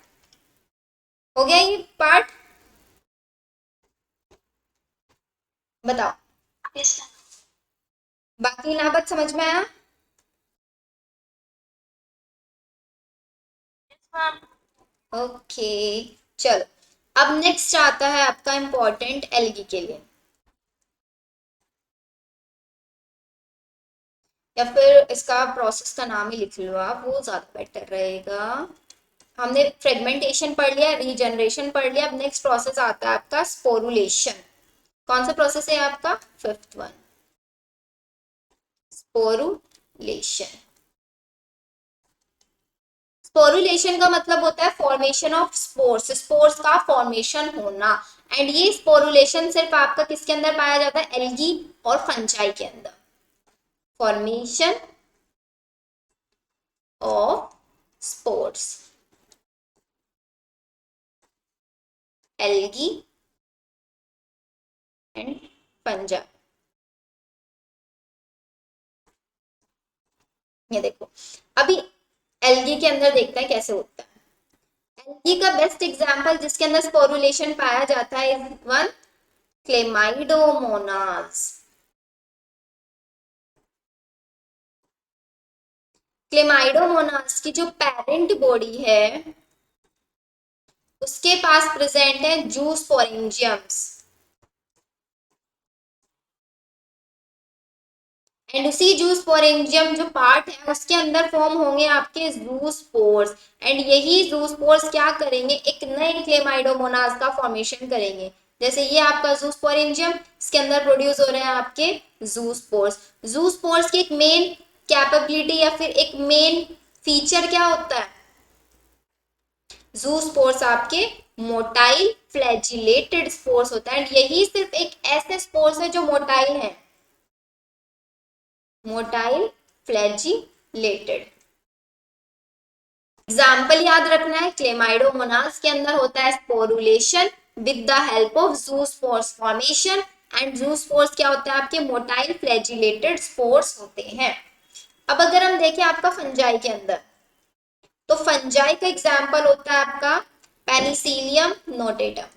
हो गया ये पार्ट? बताओ, बाकी ना बात समझ में आया? ओके, चलो अब नेक्स्ट आता है आपका इंपॉर्टेंट एल्गी के लिए, या फिर इसका प्रोसेस का नाम ही लिख लो आप, वो ज्यादा बेटर रहेगा। हमने फ्रेगमेंटेशन पढ़ लिया, रीजनरेशन पढ़ लिया, अब नेक्स्ट प्रोसेस आता है आपका स्पोरुलेशन। कौन सा प्रोसेस है आपका? Fifth one, sporulation. स्पोरुलेशन का मतलब होता है फॉर्मेशन ऑफ स्पोर्स, स्पोर्स का फॉर्मेशन होना। एंड ये स्पोरुलेशन सिर्फ आपका किसके अंदर पाया जाता है? एल्गी और फंजाई के अंदर। Formation of spores, algae and fungi. ये देखो, अभी एल्गी के अंदर देखते हैं कैसे होता है। एल्गी का बेस्ट एग्जांपल जिसके अंदर स्पोरुलेशन पाया जाता है इज वन, क्लेमाइडोमोनास। क्लेमाइडोमोनास की जो पेरेंट बॉडी है उसके पास प्रेजेंट है जूस्पोरेंजियम्स, एंड उसी जूस्पोरेंजियम जो पार्ट है उसके अंदर फॉर्म होंगे आपके जूस्पोर्स। एंड यही जूस्पोर्स क्या करेंगे? एक नए क्लेमाइडोमोनास का फॉर्मेशन करेंगे। जैसे ये आपका जूस्पोरेंजियम, इसके अंदर प्रोड्यूस हो रहे हैं आपके जूस्पोर्स। जूस्पोर्स की एक मेन कैपेबिलिटी या फिर एक मेन फीचर क्या होता है? जूस्पोर्स आपके मोटाइल फ्लैजिलेटेड स्पोर्स होता है, एंड यही सिर्फ एक ऐसे स्पोर्स है जो मोटाइल है, मोटाइल फ्लैजिलेटेड। एग्जाम्पल याद रखना है, क्लेमाइडोमोनास के अंदर होता है sporulation with the help of zoospores formation, and zoospores क्या होता है? आपके मोटाइल फ्लैजिलेटेड स्पोर्स होते हैं। अब अगर हम देखें आपका फंजाई के अंदर, तो फंजाई का एग्जाम्पल होता है आपका पेनिसिलियम नोटेटम।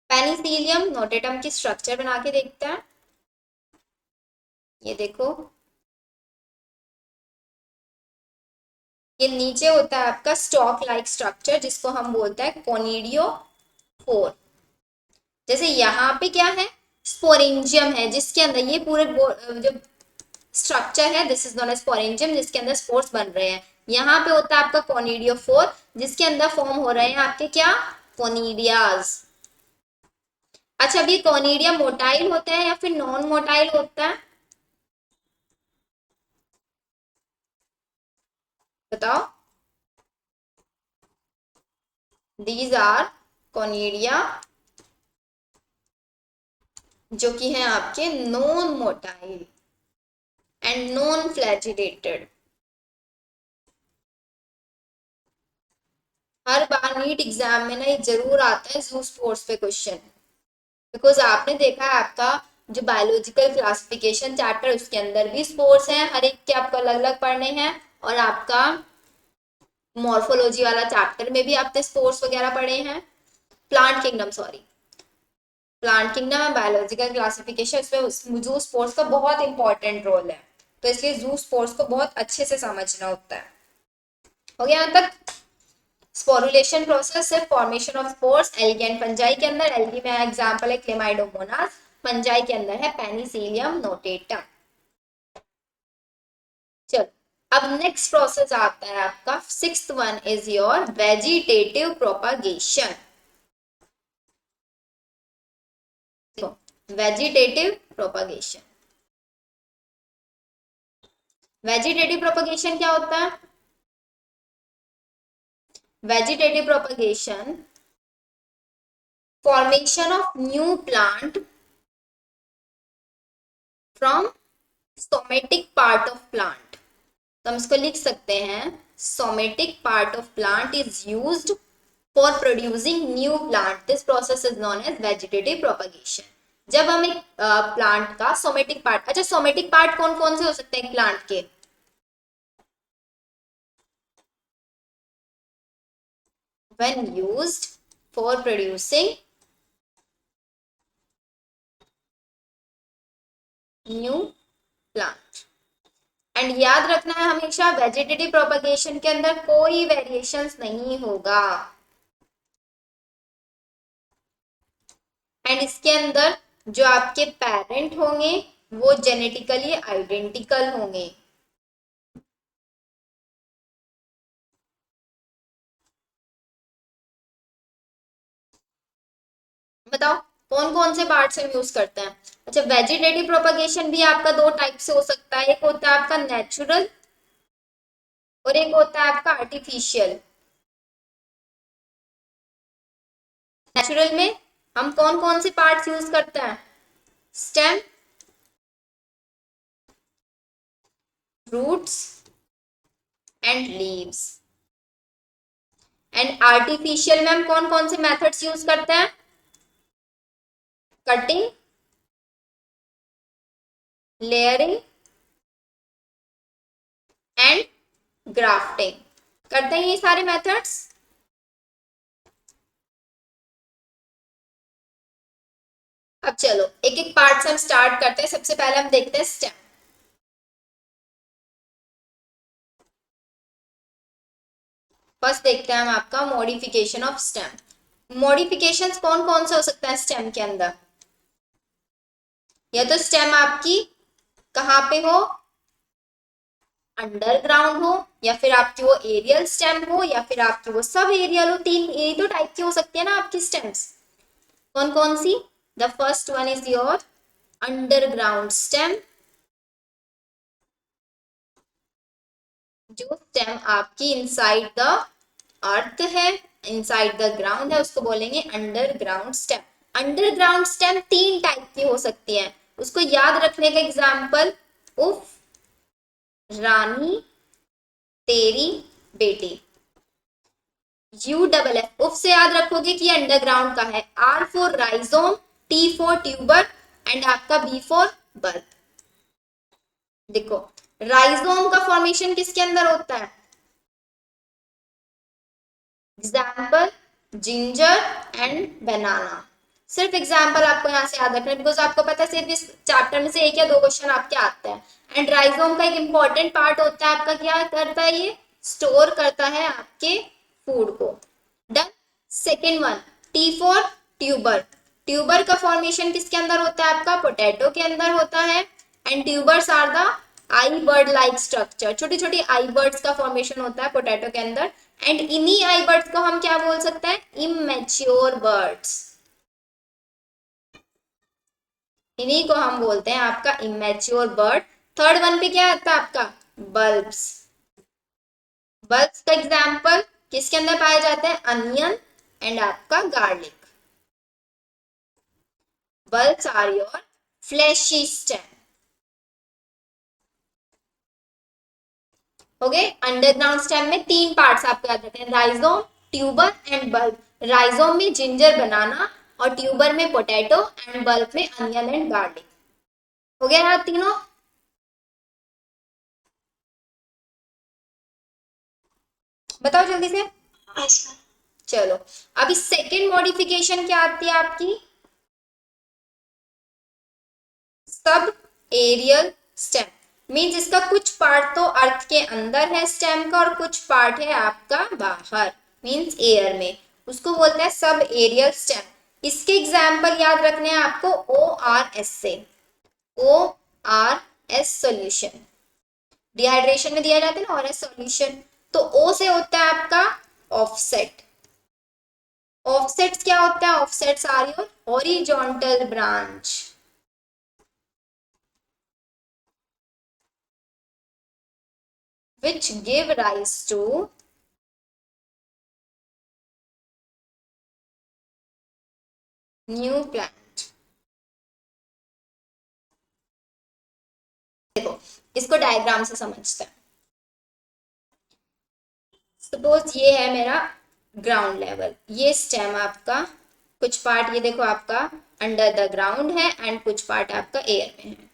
पेनिसिलियम नोटेटम की स्ट्रक्चर बना के देखते हैं। ये देखो, ये नीचे होता है आपका स्टॉक लाइक स्ट्रक्चर जिसको हम बोलते हैं कोनिडियो फोर। जैसे यहाँ पे क्या है? स्पोरेंजियम है जिसके अंदर ये पूरे जो स्ट्रक्चर है this is known as sporangium, जिसके अंदर स्पोर्स बन रहे हैं। यहाँ पे होता है आपका कोनिडियो फोर जिसके अंदर फॉर्म हो रहे हैं आपके क्या? कोनिडियाज। अच्छा, अब ये कोनिडिया मोटाइल होता है या फिर नॉन मोटाइल होता है? बताओ। दीज आर कोनिडिया जो कि हैं आपके non motile and non flagellated. हर बार नीट एग्जाम में ना ये जरूर आता है जू स्पोर्ट्स पे क्वेश्चन, बिकॉज आपने देखा है आपका जो बायोलॉजिकल क्लासिफिकेशन चैप्टर उसके अंदर भी स्पोर्ट्स हैं, हर एक के आपको अलग अलग पढ़ने हैं। और आपका मॉर्फोलॉजी वाला चैप्टर में भी आपने स्पोर्ट्स वगैरह पढ़े हैं। Plant kingdom, sorry, plant kingdom and biological classification, उसमें जू स्पोर्ट्स का बहुत इंपॉर्टेंट रोल है, तो इसलिए जू स्पोर्ट्स को बहुत अच्छे से समझना होता है। हो गया यहाँ तक? स्पोरुलेशन प्रोसेस है formation of spores algae and fungi के अंदर। एल्गी में एग्जांपल है क्लेमाइडोमोनास, फंजाई के अंदर है पेनिसिलियम नोटेटम। चलो, अब नेक्स्ट प्रोसेस आता है आपका sixth one is your vegetative propagation. Vegetative propagation, vegetative propagation क्या होता है? Vegetative propagation, formation of new plant from somatic part of plant. तो हम इसको लिख सकते हैं, somatic part of plant is used for producing new plant, this process is known as vegetative propagation. जब हम एक प्लांट का सोमेटिक पार्ट, अच्छा सोमेटिक पार्ट कौन कौन से हो सकते हैं प्लांट के? when used for producing new plant, and याद रखना है हमेशा वेजिटेटिव प्रोपगेशन के अंदर कोई वेरिएशंस नहीं होगा, एंड इसके अंदर जो आपके पेरेंट होंगे वो जेनेटिकली आइडेंटिकल होंगे। बताओ कौन कौन से पार्ट्स हम यूज करते हैं। अच्छा, वेजिटेटिव प्रोपगेशन भी आपका दो टाइप से हो सकता है, एक होता है आपका नेचुरल और एक होता है आपका आर्टिफिशियल। नेचुरल में हम कौन कौन से पार्ट्स यूज करते हैं, stem, roots and leaves. And artificial में हम कौन कौन से मेथड्स यूज करते हैं, कटिंग, लेयरिंग एंड ग्राफ्टिंग। करते हैं ये सारे मेथड्स। अब चलो एक एक पार्ट से हम स्टार्ट करते हैं। सबसे पहले हम देखते हैं स्टेम। फर्स्ट देखते हैं हम आपका मॉडिफिकेशन ऑफ स्टेम। मॉडिफिकेशंस कौन कौन से हो सकता है स्टेम के अंदर, या तो स्टेम आपकी कहाँ पे हो, अंडरग्राउंड हो, या फिर आपकी वो एरियल स्टेम हो, या फिर आपकी वो सब एरियल हो। तीन यही तो टाइप की हो सकती है ना आपकी स्टेम्स। कौन कौन सी, the first one is your underground stem. जो स्टेम आपकी इनसाइड द अर्थ है, इनसाइड द ग्राउंड है, उसको बोलेंगे अंडरग्राउंड स्टेम। अंडरग्राउंड स्टेम तीन टाइप की हो सकती है, उसको याद रखने का एग्जाम्पल, उफ, रानी, तेरी बेटी। UFF, उफ से याद रखोगे कि अंडरग्राउंड का है। R for rhizome, T for tuber and आपका B फॉर बल्ब। देखो राइजोम का फॉर्मेशन किसके अंदर होता है, एग्जाम्पल जिंजर एंड बनाना। सिर्फ एग्जाम्पल आपको यहाँ से याद रखना है, बिकॉज आपको पता है सिर्फ इस चैप्टर में से एक या दो क्वेश्चन आपके आते हैं। एंड राइजोम का एक इंपॉर्टेंट पार्ट होता है आपका, क्या करता है ये, स्टोर करता है आपके फूड को। Done. Second one, T for tuber. Tuber का फॉर्मेशन किसके अंदर होता है आपका, पोटैटो के अंदर होता है। And tubers are the eye bird like structure, छोटी छोटी आई बर्ड्स का फॉर्मेशन होता है पोटैटो के अंदर। एंड इन्हीं आई बर्ड्स को हम क्या बोल सकते हैं, इमेच्योर बर्ड्स। इन्हीं को हम बोलते हैं आपका इमेच्योर बर्ड। थर्ड वन पे क्या आता है आपका, बल्ब्स। बल्ब्स का एग्जाम्पल किसके अंदर पाया जाता है, अनियन एंड आपका garlic. Bulbs are your fleshy stem. Okay, underground stem में तीन पार्ट्स आपको याद रखने हैं, rhizome, tuber and bulb. Rhizome में जिंजर, बनाना, और ट्यूबर में पोटैटो, एंड बल्ब में अनियन एंड गार्लिक। हो गया यार तीनों। बताओ जल्दी से। चलो अभी सेकेंड मॉडिफिकेशन क्या आती है आपकी, सब एरियल स्टेम। मीन्स इसका कुछ पार्ट तो अर्थ के अंदर है स्टेम का, और कुछ पार्ट है आपका बाहर, मीन्स एयर में, उसको बोलते हैं सब एरियल स्टेम। इसके एग्जाम्पल याद रखने हैं आपको, ORS से। ORS सॉल्यूशन, डिहाइड्रेशन में दिया जाता है ना ORS सॉल्यूशन। तो O से होता है आपका ऑफसेट। ऑफसेट्स क्या होता है, offsets are your horizontal branch. which give rise to new plant। देखो इसको डायग्राम से समझते हैं। सपोज ये है मेरा ग्राउंड लेवल, ये स्टेम आपका, कुछ पार्ट ये देखो आपका अंडर द ग्राउंड है एंड कुछ पार्ट आपका एयर में है,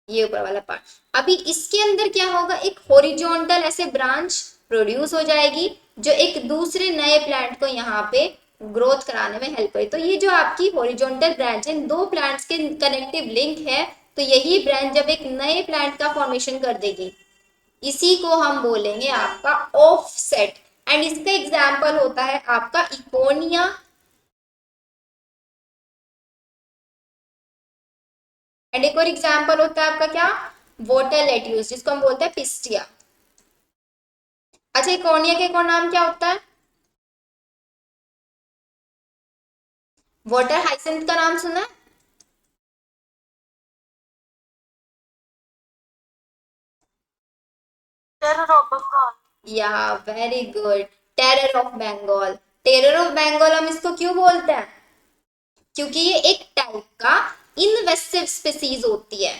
ये ऊपर वाला पार्ट। अभी इसके अंदर क्या होगा, एक हॉरिजॉन्टल ऐसे ब्रांच प्रोड्यूस हो जाएगी जो एक दूसरे नए प्लांट को यहाँ पे ग्रोथ कराने में हेल्प करेगी। तो ये जो आपकी हॉरिजॉन्टल ब्रांच है, इन दो प्लांट्स के कनेक्टिव लिंक है, तो यही ब्रांच जब एक नए प्लांट का फॉर्मेशन कर देगी, इसी को हम बोलेंगे आपका ऑफसेट। एंड इसका एग्जाम्पल होता है आपका इकोनिया, एंड एक और एग्जाम्पल होता है आपका क्या, वाटर लेट्यूस, जिसको हम बोलते हैं पिस्टिया। अच्छा, इकोनिया के एक और नाम क्या होता है, वाटर हाइसेंथ का नाम सुना है? Terror of Bengal. Yeah very good, terror of Bengal. Terror of Bengal हम इसको क्यों बोलते हैं, क्योंकि ये एक टाइप का इन्वेसिव स्पीसीज होती है।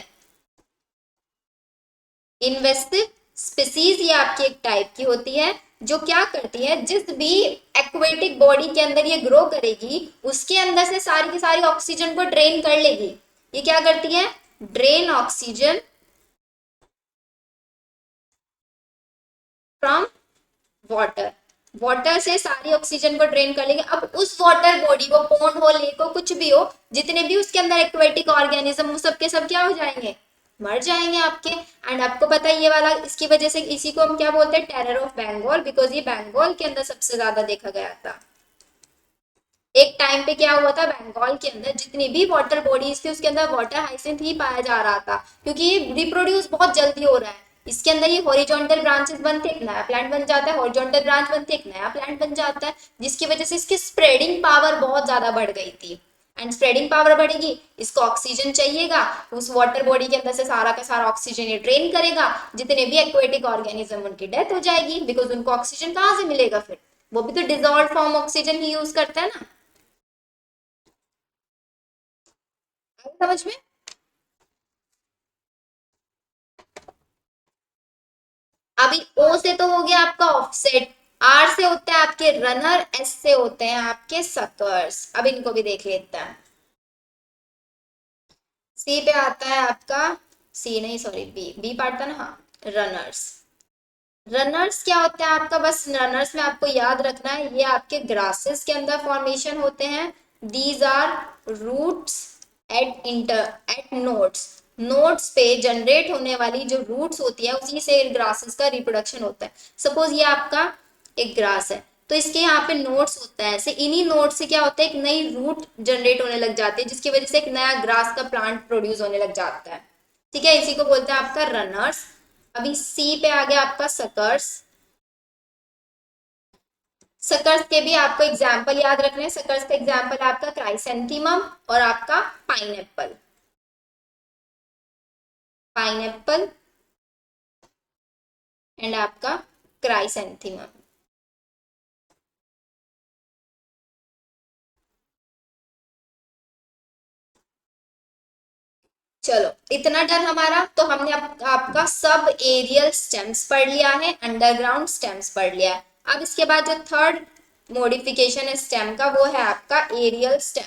इन्वेसिव स्पीसीज ये आपकी एक टाइप की होती है जो क्या करती है, जिस भी एक्वेटिक बॉडी के अंदर ये ग्रो करेगी उसके अंदर से सारी की सारी ऑक्सीजन को ड्रेन कर लेगी। ये क्या करती है, drain oxygen from water, water से सारी ऑक्सीजन को ड्रेन कर लेंगे। अब उस वाटर बॉडी को, पॉन्ड हो, लेक हो, कुछ भी हो, जितने भी उसके अंदर एक्वेटिक ऑर्गेनिज्म, वो सब के सब क्या हो जाएंगे, मर जाएंगे आपके। एंड आपको पता है ये वाला, इसकी वजह से इसी को हम क्या बोलते हैं, टेरर ऑफ बंगाल, बिकॉज ये बंगाल के अंदर सबसे ज्यादा देखा गया था। एक टाइम पे क्या हुआ था, बंगाल के अंदर जितनी भी वाटर बॉडीज थी उसके अंदर वाटर हाइसिंथ ही पाया जा रहा था, क्योंकि ये रिप्रोड्यूस बहुत जल्दी हो रहा है। इसके अंदर ये हॉरिजॉन्टल ब्रांचेस बनते, एक नया प्लांट बन जाता है, हॉरिजॉन्टल ब्रांच बनती है, एक नया प्लांट बन जाता है, जिसकी वजह से इसकी स्प्रेडिंग पावर बहुत ज्यादा बढ़ गई थी। एंड स्प्रेडिंग पावर बढ़ेगी, इसको ऑक्सीजन चाहिएगा, उस वाटर बॉडी के अंदर से सारा का सारा ऑक्सीजन ये ड्रेन करेगा, जितने भी एक्वेटिक ऑर्गेनिज्म उनकी डेथ हो जाएगी, बिकॉज उनको ऑक्सीजन कहाँ से मिलेगा फिर, वो भी तो डिजॉल्व फॉर्म ऑक्सीजन ही यूज करता है ना। समझ में? अभी ओ से तो हो गया आपका ऑफसेट, आर से होते हैं आपके रनर, एस से होते हैं आपके सकर्स। अब इनको भी देख लेते हैं। सी पे आता है आपका, सी नहीं सॉरी, बी, बी पार्ट था ना, हाँ, रनर्स। रनर्स क्या होते हैं आपका, बस रनर्स में आपको याद रखना है ये आपके ग्रासेस के अंदर फॉर्मेशन होते हैं। These are roots at nodes, nodes पे जनरेट होने वाली जो रूट्स होती है उसी से ग्रासेस का रिप्रोडक्शन होता है। सपोज ये आपका एक ग्रास है, तो इसके यहाँ पे नोड्स होता है, ऐसे इन्हीं नोड्स से क्या होता है, एक नई रूट जनरेट होने लग जाती है, जिसकी वजह से एक नया ग्रास का प्लांट प्रोड्यूस होने लग जाता है। ठीक है, इसी को बोलते हैं आपका रनर्स। अभी सी पे आ गया आपका सकर्स। सकर्स के भी आपको एग्जाम्पल याद रखने हैं। सकर्स का एग्जाम्पल आपका क्राइसेंथीमम और आपका पाइनएप्पल, पाइनएप्पल एंड आपका क्राइसेंथीमम। चलो इतना डन हमारा, तो हमने आपका सब एरियल स्टेम्स पढ़ लिया है, अंडरग्राउंड स्टेम्स पढ़ लिया है। अब इसके बाद जो थर्ड मॉडिफिकेशन है स्टेम का, वो है आपका एरियल स्टेम।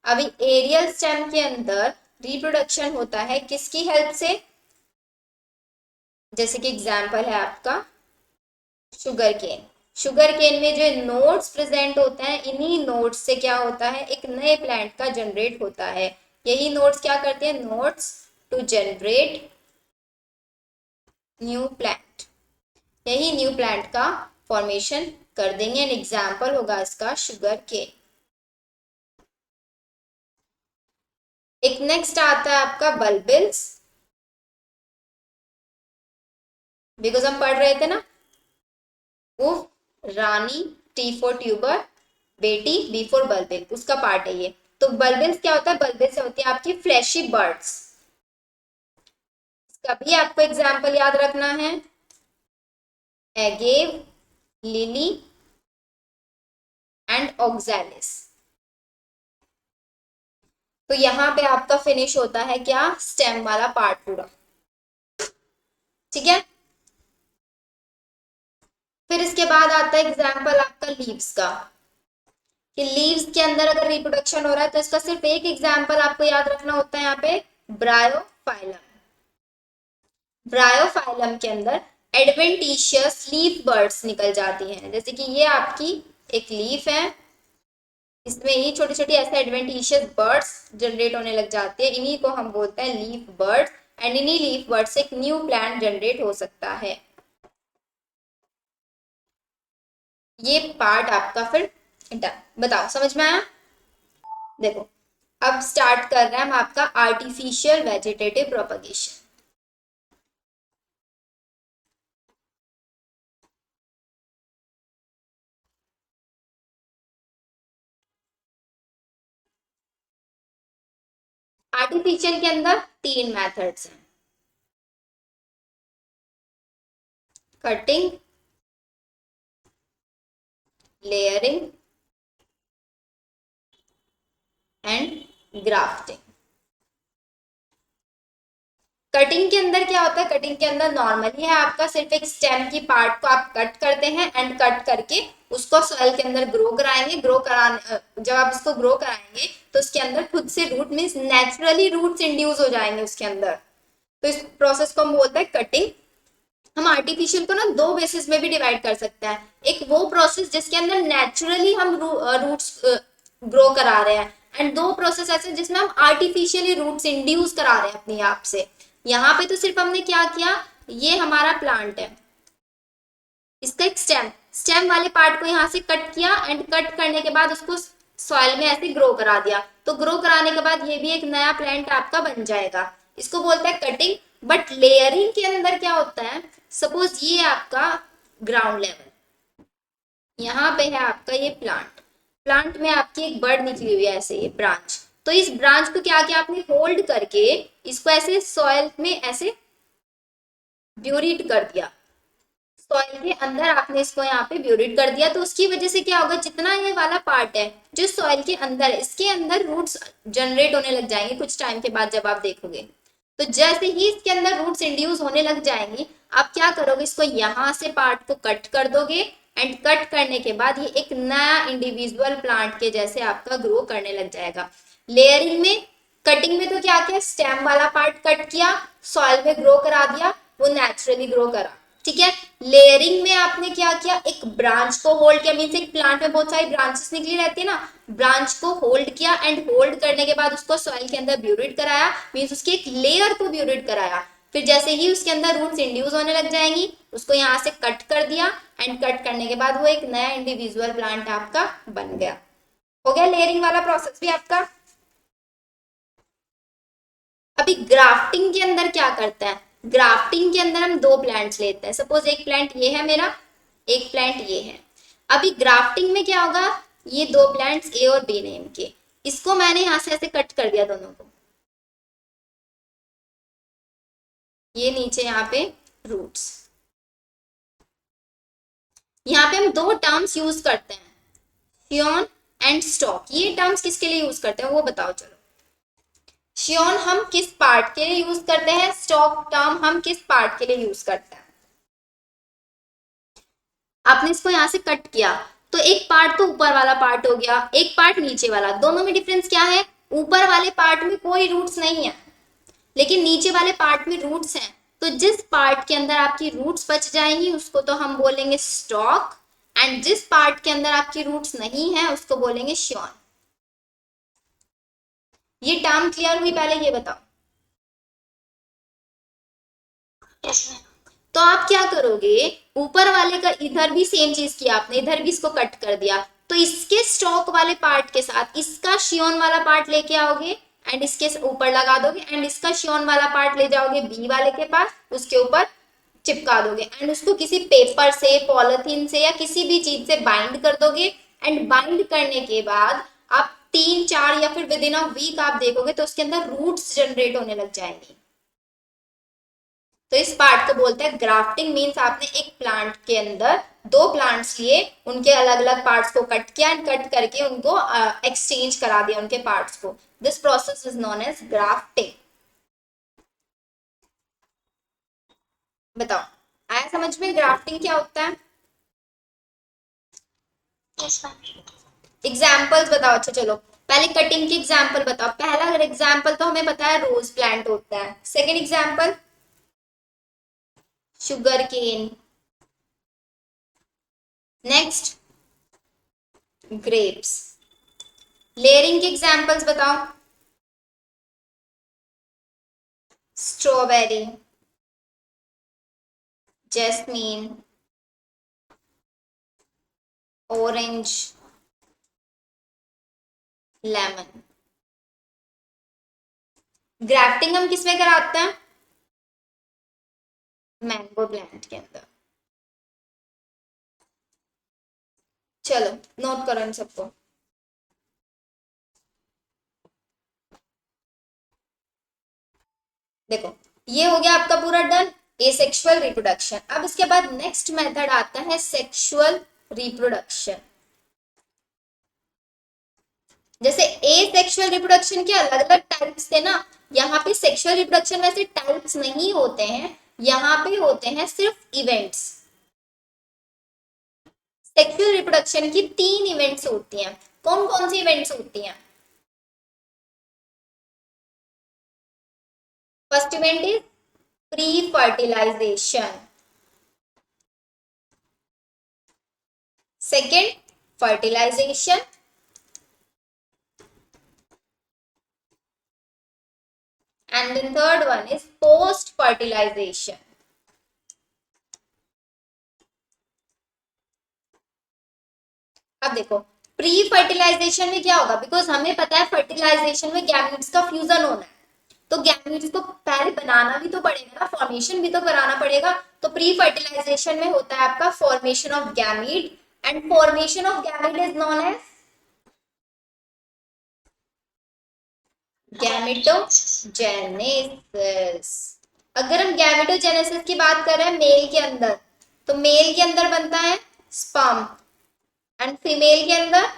अभी एरियल स्टेम के अंदर रिप्रोडक्शन होता है किसकी हेल्प से, जैसे कि एग्जाम्पल है आपका शुगर केन। शुगर केन में जो नोड्स प्रेजेंट होते हैं, इन्हीं नोड्स से क्या होता है, एक नए प्लांट का जनरेट होता है। यही नोड्स क्या करते हैं, nodes to generate new plant, यही न्यू प्लांट का फॉर्मेशन कर देंगे। एन एग्जाम्पल होगा इसका शुगर केन। एक नेक्स्ट आता है आपका बल्बिल्स, बिकॉज हम पढ़ रहे थे ना, वो रानी, टी फॉर ट्यूबर, बेटी, बी फॉर बल्बिल, उसका पार्ट है ये। तो बल्बिल्स क्या होता है, बल्बिल्स होती है आपकी फ्लैशी बर्ड्स। इसका भी आपको एग्जाम्पल याद रखना है, एगेव, लिली एंड ऑक्सैलिस। तो यहाँ पे आपका फिनिश होता है क्या, स्टेम वाला पार्ट पूरा। ठीक है, फिर इसके बाद आता है एग्जाम्पल आपका लीव्स का, कि लीव्स के अंदर अगर रिप्रोडक्शन हो रहा है तो इसका सिर्फ एक एग्जाम्पल आपको याद रखना होता है यहाँ पे, ब्रायोफाइलम। ब्रायोफाइलम के अंदर एडवेंटिशियस लीफ बर्ड्स निकल जाती हैं, जैसे कि ये आपकी एक लीफ है, इसमें ही छोटी छोटी ऐसे एडवेंटिशियस बर्ड्स जनरेट होने लग जाती है, इन्हीं को हम बोलते हैं लीफ बर्ड्स, एंड इन्हीं लीफ बर्ड से एक न्यू प्लांट जनरेट हो सकता है। ये पार्ट आपका फिर डन। बताओ समझ में आया? देखो अब स्टार्ट कर रहे हैं हम आपका आर्टिफिशियल वेजिटेटिव प्रोपगेशन। आर्टिफिशियल के अंदर तीन मेथड्स हैं, cutting, layering and grafting. Cutting के अंदर क्या होता है? कटिंग के अंदर नॉर्मली है आपका सिर्फ एक स्टेम की पार्ट को आप कट करते हैं एंड कट करके उसको सॉइल के अंदर ग्रो कराएंगे। ग्रो कराने जब आप इसको ग्रो कराएंगे तो उसके अंदर खुद से root means naturally roots induce हो जाएंगे उसके अंदर। तो इस प्रोसेस को हम बोलते हैं कटिंग। हम आर्टिफिशियल को ना दो बेसिस में भी डिवाइड कर सकते हैं। एक वो प्रोसेस जिसके अंदर नेचुरली हम रूट्स ग्रो करा रहे हैं, एंड दो प्रोसेस ऐसे जिसमें हम आर्टिफिशियली रूट्स इंड्यूस करा रहे हैं अपने आप से। यहाँ पे तो सिर्फ हमने क्या किया, ये हमारा प्लांट है, इसका एक स्टेम वाले पार्ट को यहाँ से कट किया एंड कट करने के बाद उसको सॉइल में ऐसे ग्रो करा दिया। तो ग्रो कराने के बाद ये भी एक नया प्लांट आपका बन जाएगा। इसको बोलते हैं कटिंग। बट लेयरिंग के अंदर क्या होता है, सपोज ये आपका ग्राउंड लेवल, यहाँ पे है आपका ये प्लांट, प्लांट में आपकी एक बर्ड निकली हुई है ऐसे, ये ब्रांच। तो इस ब्रांच को क्या किया आपने, होल्ड करके इसको ऐसे सॉइल में ऐसे ब्यूरिड कर दिया, सॉइल के अंदर आपने इसको यहाँ पे ब्यूरिड कर दिया। तो उसकी वजह से क्या होगा, जितना ये वाला पार्ट है जो सॉइल के अंदर है, इसके अंदर रूट्स जनरेट होने लग जाएंगे कुछ टाइम के बाद जब आप देखोगे। तो जैसे ही इसके अंदर रूट्स इंड्यूस होने लग जाएंगे, आप क्या करोगे, इसको यहाँ से पार्ट को कट कर दोगे एंड कट करने के बाद ये एक नया इंडिविजुअल प्लांट के जैसे आपका ग्रो करने लग जाएगा। लेयरिंग में, कटिंग में तो क्या किया, स्टेम वाला पार्ट कट किया, सॉइल में ग्रो करा दिया, वो नेचुरली ग्रो करा, ठीक है। लेयरिंग में आपने क्या किया, एक ब्रांच को होल्ड किया, मीन्स एक प्लांट में बहुत सारी ब्रांचेस निकली रहती है ना, ब्रांच को होल्ड किया एंड होल्ड करने के बाद उसको सॉइल के अंदर ब्यूरिड कराया, मीन्स उसकी एक लेयर को ब्यूरिड कराया। फिर जैसे ही उसके अंदर रूट्स इंड्यूस होने लग जाएंगी, उसको यहाँ से कट कर दिया एंड कट करने के बाद वो एक नया इंडिविजुअल प्लांट आपका बन गया। हो गया लेयरिंग वाला प्रोसेस भी आपका। अभी ग्राफ्टिंग के अंदर क्या करता है, ग्राफ्टिंग के अंदर हम दो प्लांट्स लेते हैं। सपोज एक प्लांट ये है मेरा, एक प्लांट ये है। अभी ग्राफ्टिंग में क्या होगा, ये दो प्लांट्स ए और बी नेम के, इसको मैंने यहां से ऐसे कट कर दिया दोनों को, ये नीचे यहाँ पे रूट्स। यहाँ पे हम दो टर्म्स यूज करते हैं, शियोन एंड स्टॉक। ये टर्म्स किसके लिए यूज करते हैं वो बताओ चलो। शियोन हम किस पार्ट के लिए यूज करते हैं, स्टॉक टर्म हम किस पार्ट के लिए यूज करते हैं। आपने इसको यहाँ से कट किया तो एक पार्ट तो ऊपर वाला पार्ट हो गया, एक पार्ट नीचे वाला। दोनों में डिफरेंस क्या है, ऊपर वाले पार्ट में कोई रूट्स नहीं है लेकिन नीचे वाले पार्ट में रूट्स हैं। तो जिस पार्ट के अंदर आपकी रूट्स बच जाएंगी उसको तो हम बोलेंगे स्टॉक, एंड जिस पार्ट के अंदर आपकी रूट्स नहीं है उसको बोलेंगे श्योन। ये टर्म क्लियर हुई, पहले ये बताओ। yes, तो आप क्या करोगे, ऊपर वाले का इधर भी सेम चीज किया आपने, इधर भी इसको कट कर दिया, तो इसके स्टॉक वाले पार्ट के साथ इसका शियोन वाला पार्ट लेके आओगे एंड इसके ऊपर लगा दोगे, एंड इसका शियोन वाला पार्ट ले जाओगे बी वाले के पास, उसके ऊपर चिपका दोगे एंड उसको किसी पेपर से, पॉलिथीन से या किसी भी चीज से बाइंड कर दोगे। एंड बाइंड करने के बाद आप 3-4 या फिर विद इन अ वीक आप देखोगे तो उसके अंदर रूट्स जनरेट होने लग जाएंगी। तो इस पार्ट को बोलते हैं ग्राफ्टिंग। मींस आपने एक प्लांट के अंदर दो प्लांट्स लिए, उनके अलग अलग पार्ट्स को कट किया एंड कट करके उनको एक्सचेंज करा दिया उनके पार्ट्स को। This process is known as grafting. बताओ आया समझ में ग्राफ्टिंग क्या होता है? yes, एग्जाम्पल्स बताओ। अच्छा चलो पहले कटिंग के एग्जाम्पल बताओ। पहला एग्जाम्पल तो हमें पता है रोज प्लांट होता है। Second example sugar cane, next grapes, layering के एग्जांपल्स बताओ। Strawberry, jasmine, orange, lemon. Grafting हम किस में कराते हैं? मैंगो प्लांट के अंदर। चलो नोट करो इन सबको। देखो ये हो गया आपका पूरा डन, एसेक्सुअल रिप्रोडक्शन। अब इसके बाद नेक्स्ट मेथड आता है सेक्सुअल रिप्रोडक्शन। जैसे एसेक्सुअल रिप्रोडक्शन के अलग अलग टाइप्स थे ना, यहाँ पे सेक्सुअल रिप्रोडक्शन में से टाइप्स नहीं होते हैं, यहाँ पे होते हैं सिर्फ इवेंट्स। सेक्सुअल रिप्रोडक्शन की 3 इवेंट्स होती हैं। कौन कौन सी इवेंट्स होती हैं? First event is pre fertilization, second fertilization, and the third one is post fertilization. अब देखो प्री फर्टिलाइजेशन में क्या होगा, बिकॉज हमें पता है फर्टिलाइजेशन में गैमीट्स का फ्यूजन होना है, तो गैमीट्स को पहले बनाना भी तो पड़ेगा ना, फॉर्मेशन भी तो कराना पड़ेगा। तो प्री फर्टिलाइजेशन में होता है आपका formation of gamete, and formation of gamete is known as gametogenesis. अगर हम गैमेटोजेनेसिस की बात कर रहे हैं मेल के अंदर, तो मेल के अंदर बनता है स्पर्म, एंड फीमेल के अंदर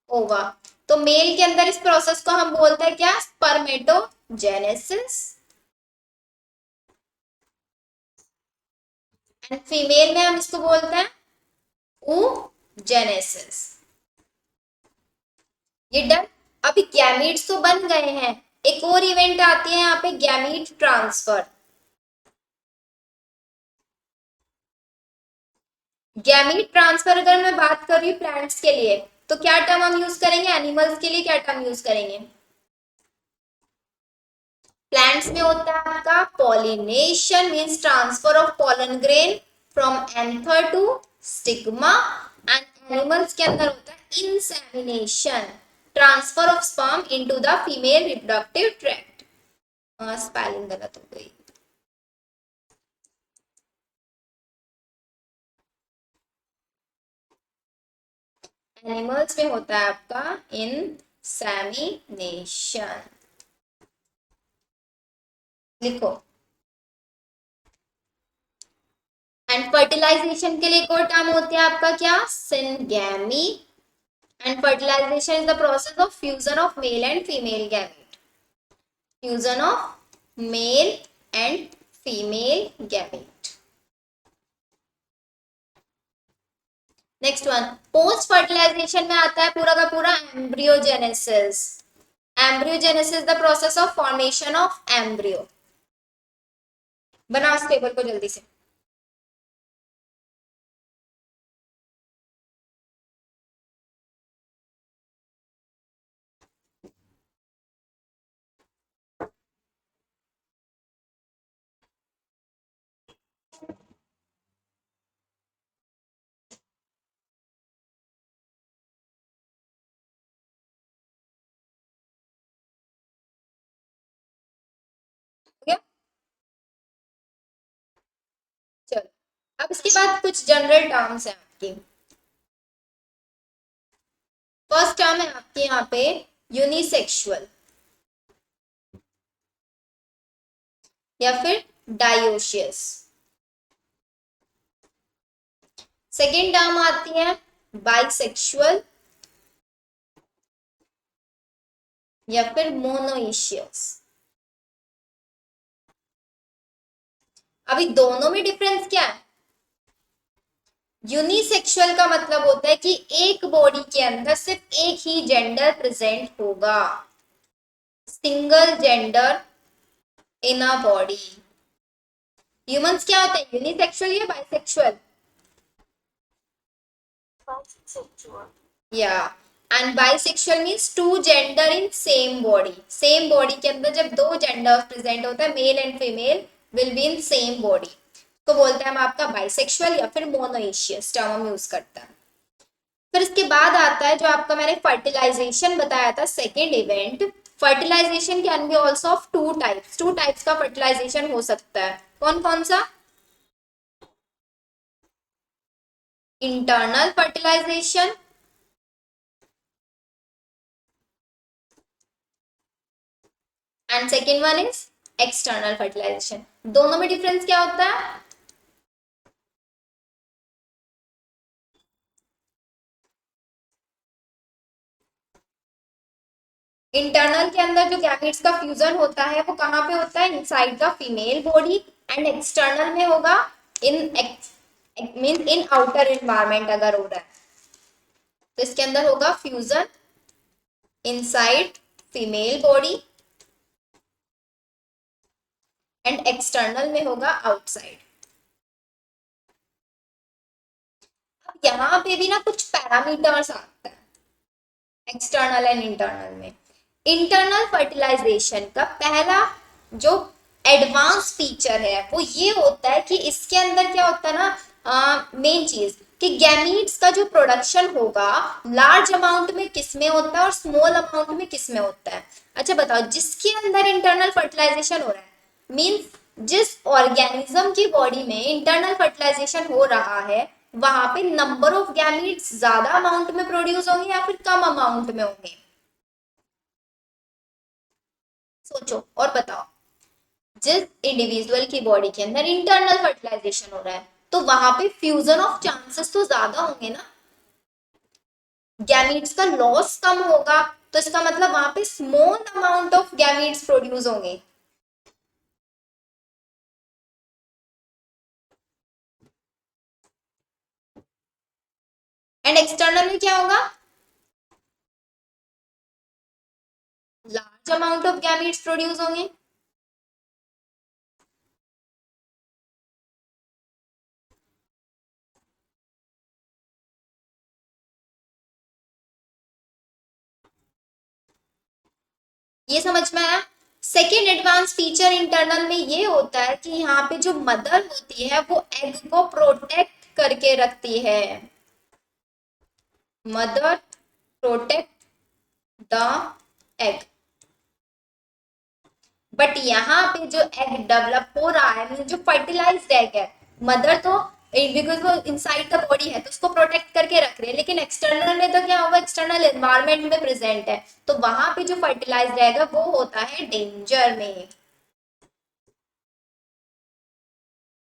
ओवा। तो मेल के अंदर इस प्रोसेस को हम बोलते हैं क्या? स्पर्मेटोजेनेसिस। एंड फीमेल में हम इसको बोलते हैं oogenesis। ये डन। अभी गैमीट्स तो बन गए हैं, एक और इवेंट आती है यहाँ पे गैमीट ट्रांसफर। गैमीट ट्रांसफर अगर मैं बात कर रही हूँ प्लांट्स के लिए, तो क्या टर्म हम यूज करेंगे? एनिमल्स के लिए क्या टर्म यूज करेंगे? प्लांट्स में होता है आपका pollination, means transfer of pollen grain from anther to stigma, and animals के अंदर होता है insemination, transfer of sperm into the female reproductive tract. Spelling गलत हो गई। एनिमल्स में होता है आपका इंसेमिनेशन। लिखो। एंड फर्टिलाइजेशन के लिए एक और टर्म होती है आपका क्या? Syngamy. And fertilization is the process of fusion of male and female gamete. Fusion of male and female gamete. Next one post fertilization में आता है पूरा का पूरा embryogenesis. Embryogenesis the process of formation of embryo. बनाओ इस table को जल्दी से। ठीक है, चलो अब इसके बाद कुछ जनरल टर्म्स हैं आपकी। फर्स्ट टर्म है आपके यहाँ पे यूनिसेक्सुअल या फिर डायोशियस। सेकेंड टर्म आती है बाइसेक्सुअल या फिर मोनोइशियस। अभी दोनों में डिफरेंस क्या है? यूनिसेक्सुअल का मतलब होता है कि एक बॉडी के अंदर सिर्फ एक ही जेंडर प्रेजेंट होगा, single gender in a body. Humans क्या होते हैं? यूनिसेक्सुअल या बाइसेक्सुअल? bisexual, या and bisexual means two gender in same body, same body के अंदर जब दो जेंडर प्रेजेंट होता है, male and female will be in same body, तो बोलते हैं हम आपका बाइसेक्सुअल या फिर मोनोइशियस टर्म हम यूज करता है। फिर इसके बाद आता है जो आपका मैंने फर्टिलाइजेशन बताया था, second event. Fertilization can be also of two types, two types का फर्टिलाइजेशन हो सकता है। कौन कौन सा? Internal fertilization and second one is external fertilization. दोनों में डिफरेंस क्या होता है? इंटरनल के अंदर जो गैमेट्स का फ्यूजन होता है वो कहाँ पे होता है? Inside the female body. And external में होगा in mean in outer environment अगर हो रहा है तो इसके अंदर होगा fusion inside female body and external में होगा आउटसाइड। अब यहाँ पे भी ना कुछ पैरामीटर्स आता है एक्सटर्नल एंड इंटरनल में। इंटरनल फर्टिलाइजेशन का पहला जो एडवांस फीचर है वो ये होता है कि इसके अंदर क्या होता है ना, मेन चीज कि गैमीट्स का जो प्रोडक्शन होगा लार्ज अमाउंट में किस में होता है और स्मॉल अमाउंट में किस में होता है। अच्छा बताओ, जिसके अंदर इंटरनल फर्टिलाइजेशन हो रहा है मीन्स जिस ऑर्गेनिज्म की बॉडी में इंटरनल फर्टिलाइजेशन हो रहा है वहां पे नंबर ऑफ गैमीट्स ज्यादा अमाउंट में प्रोड्यूस होंगे या फिर कम अमाउंट में होंगे? सोचो और बताओ। जिस इंडिविजुअल की बॉडी के अंदर इंटरनल फर्टिलाइजेशन हो रहा है तो वहां पे फ्यूजन ऑफ चांसेस तो ज्यादा होंगे ना, गैमीट्स का लॉस कम होगा, तो इसका मतलब वहां पे small amount of gametes produce होंगे। एंड एक्सटर्नल में क्या होगा? Large amount of gametes produce होंगे। ये समझ में आया? सेकेंड एडवांस फीचर इंटरनल में ये होता है कि यहाँ पे जो मदर होती है वो एग को प्रोटेक्ट करके रखती है। Mother protect the egg. But यहाँ पे जो एग डेवलप हो रहा है मतलब जो फर्टिलाइज्ड एग है, मदर तो बिकॉज वो इनसाइड द बॉडी है तो उसको प्रोटेक्ट करके रख रहे हैं, लेकिन एक्सटर्नल में तो क्या होगा, एक्सटर्नल एनवायरमेंट में प्रेजेंट है तो वहां पे जो फर्टिलाइज्ड एग है वो होता है डेंजर में।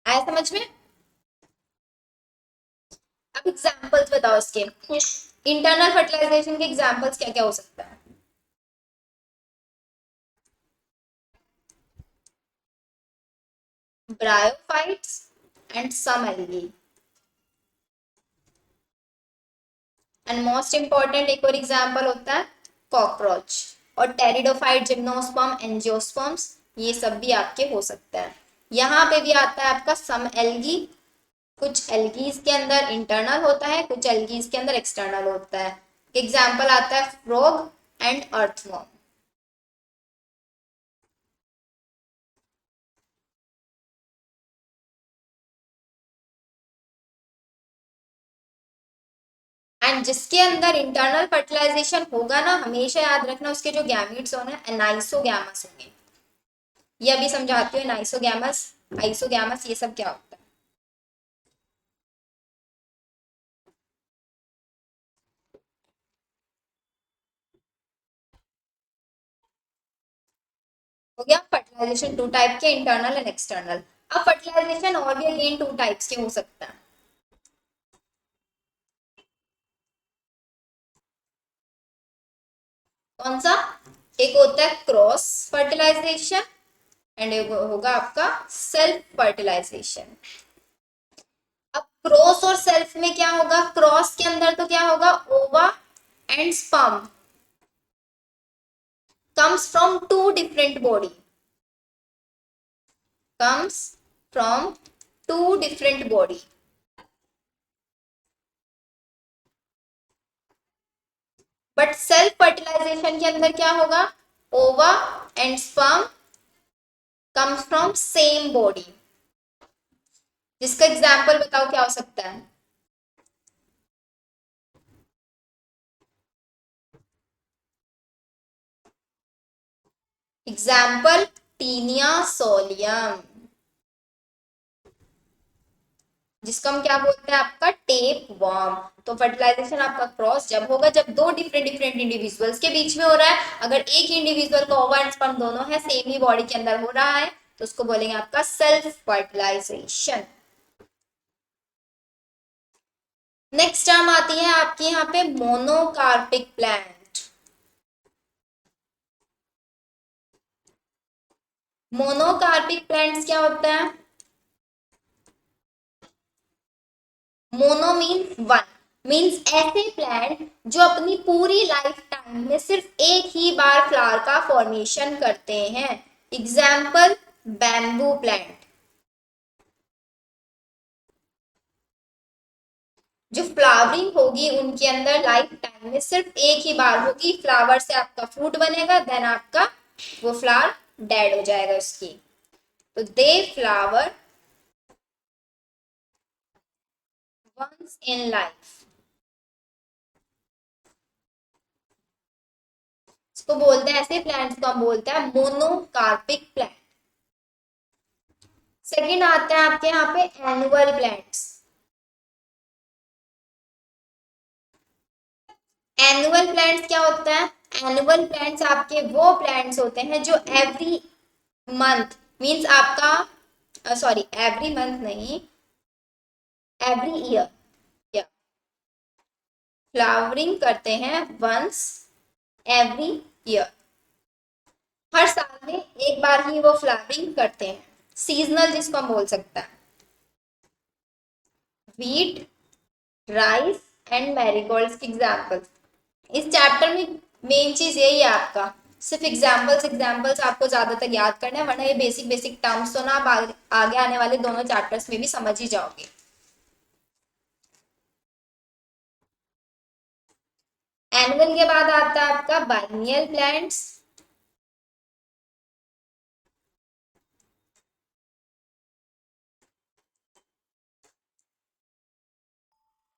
आया समझ में? अब एग्जांपल्स बताओ इसके। इंटरनल फर्टिलाइजेशन के एग्जांपल्स क्या क्या हो सकता है? Bryophytes and some algae. And most important एक और एग्जांपल होता है कॉकरोच और टेरिडोफाइट, जिम्नोस्पर्म, एंजियोस्पर्म्स, ये सब भी आपके हो सकता है। यहाँ पे भी आता है आपका सम एल्गी। कुछ एल्गीज के अंदर इंटरनल होता है, कुछ एल्गीज के अंदर एक्सटर्नल होता है। एग्जाम्पल आता है फ्रॉग एंड अर्थवर्म। एंड जिसके अंदर इंटरनल फर्टिलाइजेशन होगा ना, हमेशा याद रखना उसके जो गैमीट्स होंगे एनाइसोगैमस होंगे। ये अभी समझाती हूँ एनाइसोगैमस, आइसोगैमस, ये सब क्या होता है। हो गया फर्टिलाइजेशन टू टाइप के, इंटरनल एंड एक्सटर्नल। अब फर्टिलाइजेशन और भी अगेन टू टाइप्स के हो सकता है। कौन सा? एक होता है क्रॉस फर्टिलाइजेशन एंड एक होगा आपका सेल्फ फर्टिलाइजेशन। अब क्रॉस और सेल्फ में क्या होगा? क्रॉस के अंदर तो क्या होगा, ova and sperm comes from two different body, comes from two different body। But self fertilization के अंदर क्या होगा, ova and sperm comes from same body. जिसका एग्जाम्पल बताओ क्या हो सकता है। एग्जाम्पल टीनिया सोलियम, जिसको हम क्या बोलते हैं, आपका टेप वर्म। तो फर्टिलाइजेशन आपका क्रॉस जब होगा, जब दो डिफरेंट डिफरेंट इंडिविजुअल्स के बीच में हो रहा है। अगर एक इंडिविजुअल का ओवा एंड स्पर्म दोनों है, सेम ही बॉडी के अंदर हो रहा है, तो उसको बोलेंगे आपका सेल्फ फर्टिलाइजेशन। नेक्स्ट टर्म आती है आपकी यहाँ पे मोनोकार्पिक प्लांट। मोनोकार्पिक प्लांट्स क्या होता है, मोनो मीन्स वन, मीन्स ऐसे प्लांट जो अपनी पूरी लाइफ टाइम में सिर्फ एक ही बार फ्लावर का फॉर्मेशन करते हैं। Example bamboo plant. जो फ्लावरिंग होगी उनके अंदर लाइफ टाइम में सिर्फ एक ही बार होगी, फ्लावर से आपका फ्रूट बनेगा, देन आपका वो फ्लावर डेड हो जाएगा उसकी। तो दे फ्लावर वंस इन लाइफ, इसको बोलते हैं, ऐसे प्लांट्स को हम बोलते हैं मोनोकार्पिक प्लांट। सेकंड आता है आपके यहाँ पे एनुअल प्लांट्स। एनुअल प्लांट्स क्या होता है, एनुअल प्लांट्स आपके वो प्लांट्स होते हैं जो एवरी मंथ मींस आपका सॉरी एवरी मंथ नहीं, एवरी ईयर या फ्लावरिंग करते हैं वंस एवरी ईयर। हर साल में एक बार ही वो फ्लावरिंग करते हैं, सीजनल जिसको हम बोल सकते हैं। व्हीट, राइस एंड मैरीगोल्ड्स की एग्जाम्पल्स। इस चैप्टर में मेन चीज यही है आपका, सिर्फ एग्जाम्पल्स एग्जाम्पल्स आपको ज्यादातर याद करना है, वरना ये बेसिक बेसिक टर्म्स तो ना आप आगे आने वाले दोनों चैप्टर्स में भी समझ ही जाओगे। एनुअल के बाद आता है आपका बाइनियल प्लांट्स।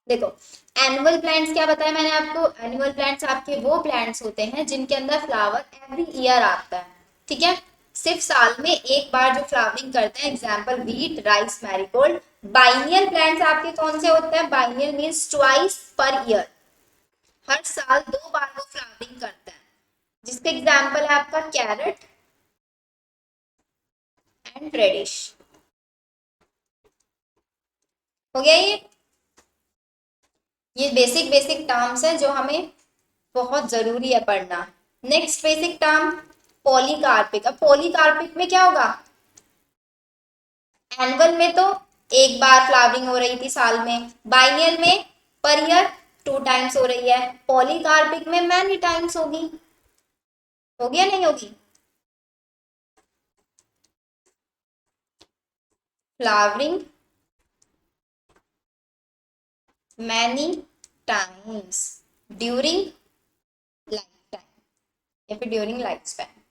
देखो एनुअल प्लांट्स क्या बताया मैंने आपको, एनुअल प्लांट्स आपके वो प्लांट्स होते हैं जिनके अंदर फ्लावर एवरी ईयर आता है, ठीक है, सिर्फ साल में एक बार जो फ्लावरिंग करते हैं। Example wheat, rice, marigold. Biennial plants आपके कौन से होते हैं, biennial means twice per year, हर साल दो बार वो फ्लावरिंग करता है, जिसके एग्जांपल है आपका कैरेट एंड रेडिश। हो गया ये बेसिक बेसिक टर्म्स है जो हमें बहुत जरूरी है पढ़ना। Next basic term polycarpic. अब पॉलीकार्पिक में क्या होगा, एनुअल में तो एक बार फ्लावरिंग हो रही थी साल में, बाइनियल में पर ईयर टू टाइम्स हो रही है, पॉलीकार्पिक में मैनी टाइम्स होगी। होगी या नहीं होगी, flowering many times during life time या फिर ड्यूरिंग लाइफ स्पैन।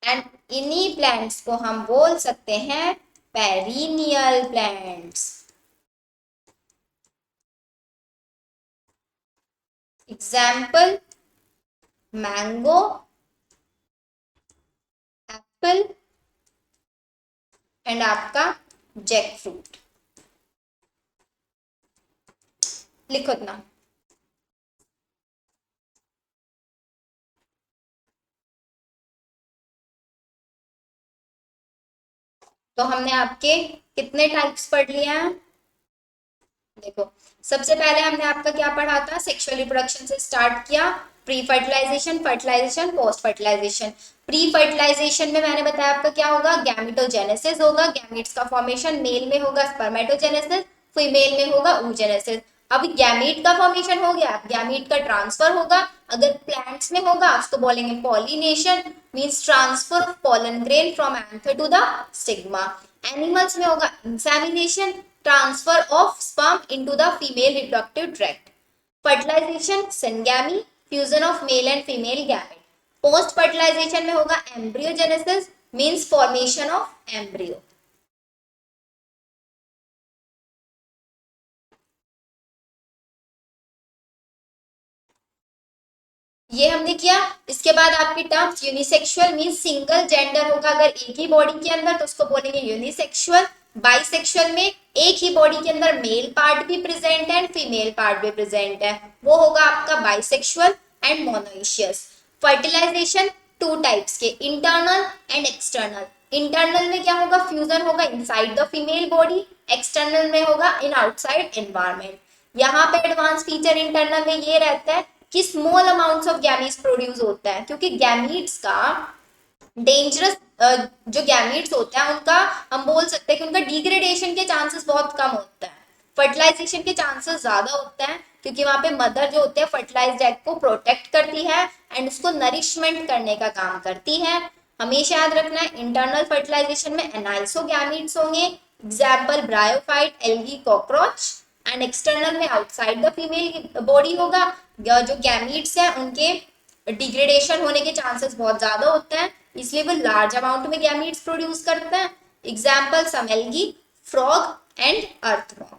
एंड इन्हीं प्लांट्स को हम बोल सकते हैं perennial plants. Example mango, apple and आपका जैक फ्रूट। लिखो इतना। तो हमने आपके कितने टाइप्स पढ़ लिए हैं, देखो सबसे पहले हमने आपका क्या पढ़ा था, सेक्सुअल रिप्रोडक्शन से स्टार्ट किया, pre fertilization, fertilization, post fertilization. Pre fertilization में मैंने बताया आपका क्या होगा, गैमेटोजेनेसिस होगा, गैमेट्स का फॉर्मेशन, मेल में होगा स्पर्मेटोजेनेसिस, फीमेल में होगा oogenesis। अब गैमेट का फॉर्मेशन हो गया, गैमेट का ट्रांसफर होगा, अगर प्लांट्स में होगा उसको बोलेंगे pollination, means transfer of pollen grain from anther to the stigma. Animals में होगा insemination, transfer of sperm into the female reproductive tract. Fertilization syngamy, fusion of male and female gamete. Post fertilization में होगा embryogenesis, means formation of embryo. ये हमने किया। इसके बाद आपके terms unisexual means single gender होगा अगर एक ही बॉडी के अंदर तो उसको बोलेंगे यूनिसेक्सुअल। बाइसेक्सुअल में एक ही बॉडी के अंदर मेल पार्ट भी प्रेजेंट है एंड फीमेल पार्ट भी प्रेजेंट है, वो होगा आपका bisexual and monoecious. Fertilization two types के, इंटरनल एंड एक्सटर्नल। इंटरनल में क्या होगा, फ्यूजन होगा inside the female body, external में होगा इन आउटसाइड एनवायरमेंट। यहाँ पे एडवांस फीचर इंटरनल में ये रहता है कि small amounts of gametes produce होता है, क्योंकि गैमीट्स का डेंजरस जो गैमीट्स होता है उनका हम बोल सकते हैं कि उनका डिग्रेडेशन के चांसेस बहुत कम होता है, फर्टिलाइजेशन के चांसेस ज्यादा होता है, क्योंकि वहां पे मदर जो होते हैं फर्टिलाइज्ड एग को प्रोटेक्ट करती है एंड उसको नरिशमेंट करने का काम करती है। हमेशा याद रखना है इंटरनल फर्टिलाइजेशन में एनाइसोगैमीट्स होंगे, example bryophyte, algae, cockroach. And external में आउटसाइड द फीमेल बॉडी होगा, जो गैमीट्स हैं उनके डिग्रेडेशन होने के चांसेस बहुत ज्यादा होते हैं, इसलिए वो लार्ज अमाउंट में गैमीट्स प्रोड्यूस करते हैं। Example some algae, frog and earthworm.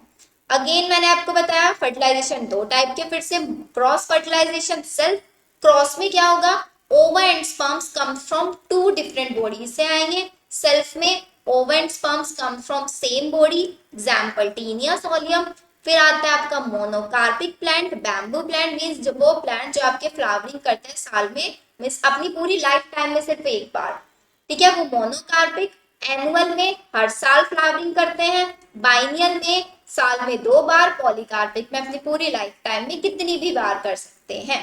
Again मैंने आपको बताया फर्टिलाइजेशन दो टाइप के, फिर से क्रॉस फर्टिलाइजेशन, सेल्फ। क्रॉस में क्या होगा, ova and sperms come from two different bodies से आएंगे। सेल्फ में ova and sperms come from same body, example Taenia solium. फिर आता है आपका monocarpic plant, bamboo plant means जो वो प्लांट जो आपके फ्लावरिंग करते हैं साल में, मीन्स अपनी पूरी लाइफ टाइम में सिर्फ एक बार, ठीक है, वो मोनोकार्पिक। एनुअल में हर साल फ्लावरिंग करते हैं, बाइनियल में साल में दो बार, पॉलीकार्पिक में अपनी पूरी लाइफ टाइम में कितनी भी बार कर सकते हैं।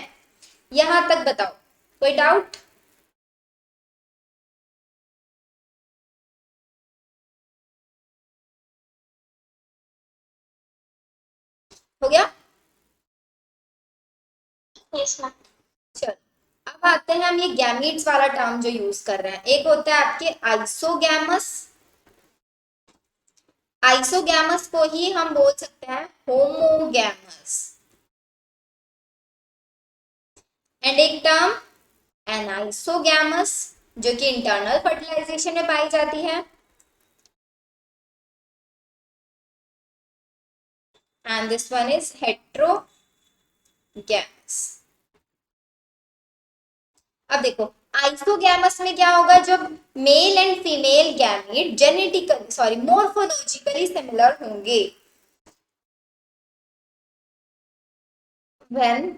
यहां तक बताओ, कोई डाउट? हो गया? Yes ma'am. चलो अब आते हैं हम ये गैमीट्स वाला टर्म जो यूज कर रहे हैं। एक होता है आपके आइसोगैमस, आइसोगैमस को ही हम बोल सकते हैं होमोगैमस। एंड एक टर्म एनाइसोगैमस जो कि इंटरनल फर्टिलाइजेशन में पाई जाती है, and this one is heterogamous. अब देखो आइसोगैमस में क्या होगा, जब male and female gamete genetically sorry morphologically similar होंगे। When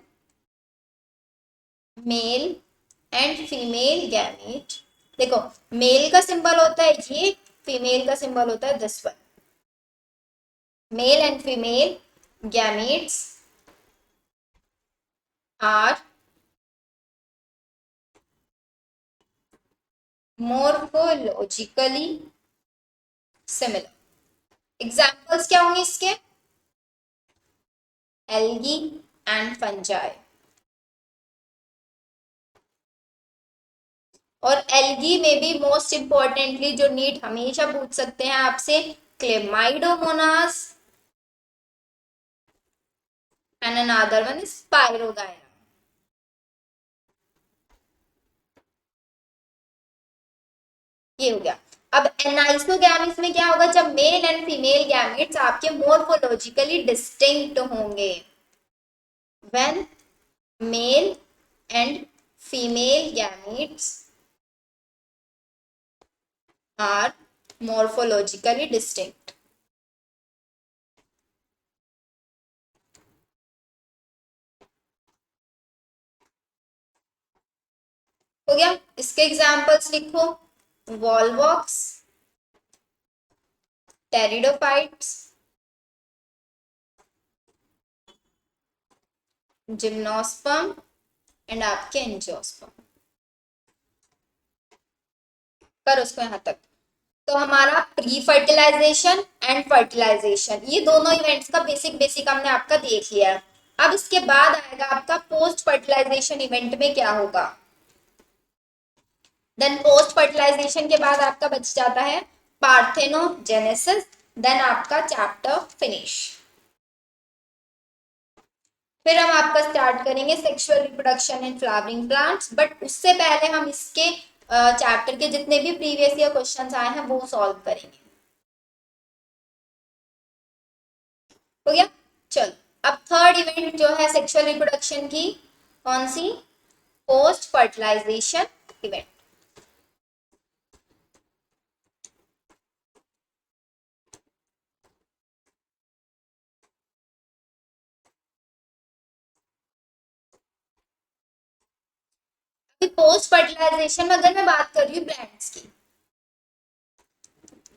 male and female gamete, देखो मेल का सिंबल होता है ये, फीमेल का सिंबल होता है this one. Male and female gametes are morphologically similar। Examples क्या होंगे इसके, एल्गी एंड फंजाई। और एल्गी में भी मोस्ट इंपॉर्टेंटली जो नीट हमेशा पूछ सकते हैं आपसे, Chlamydomonas and another one is Spirogyra. ये हो गया। अब एनाइसोगैमिट्स में क्या होगा, जब मेल एंड फीमेल गैमेट्स आपके मोर्फोलॉजिकली डिस्टिंक्ट होंगे। When male and female gametes are morphologically distinct. हो गया। इसके एग्जाम्पल्स लिखो, वॉलवॉक्स, टेरिडोफाइट्स, जिम्नोस्पर्म एंड आपके एंजियोस्पर्म। कर उसको यहां तक। तो हमारा प्री फर्टिलाइजेशन एंड फर्टिलाइजेशन ये दोनों इवेंट्स का बेसिक बेसिक हमने आपका देख लिया है। अब इसके बाद आएगा आपका पोस्ट फर्टिलाइजेशन इवेंट में क्या होगा। देन पोस्ट फर्टिलाइजेशन के बाद आपका बच जाता है पार्थेनोजेनेसिस, देन आपका चैप्टर फिनिश। फिर हम आपका स्टार्ट करेंगे sexual reproduction in flowering plants, but उससे पहले हम इसके चैप्टर के जितने भी प्रीवियस ईयर क्वेश्चंस आए हैं वो सॉल्व करेंगे। हो गया? चलो, अब थर्ड इवेंट जो है सेक्सुअल रिप्रोडक्शन की, कौन सी? Post fertilization event. Post fertilization में अगर मैं बात कर रही हूँ प्लांट्स की,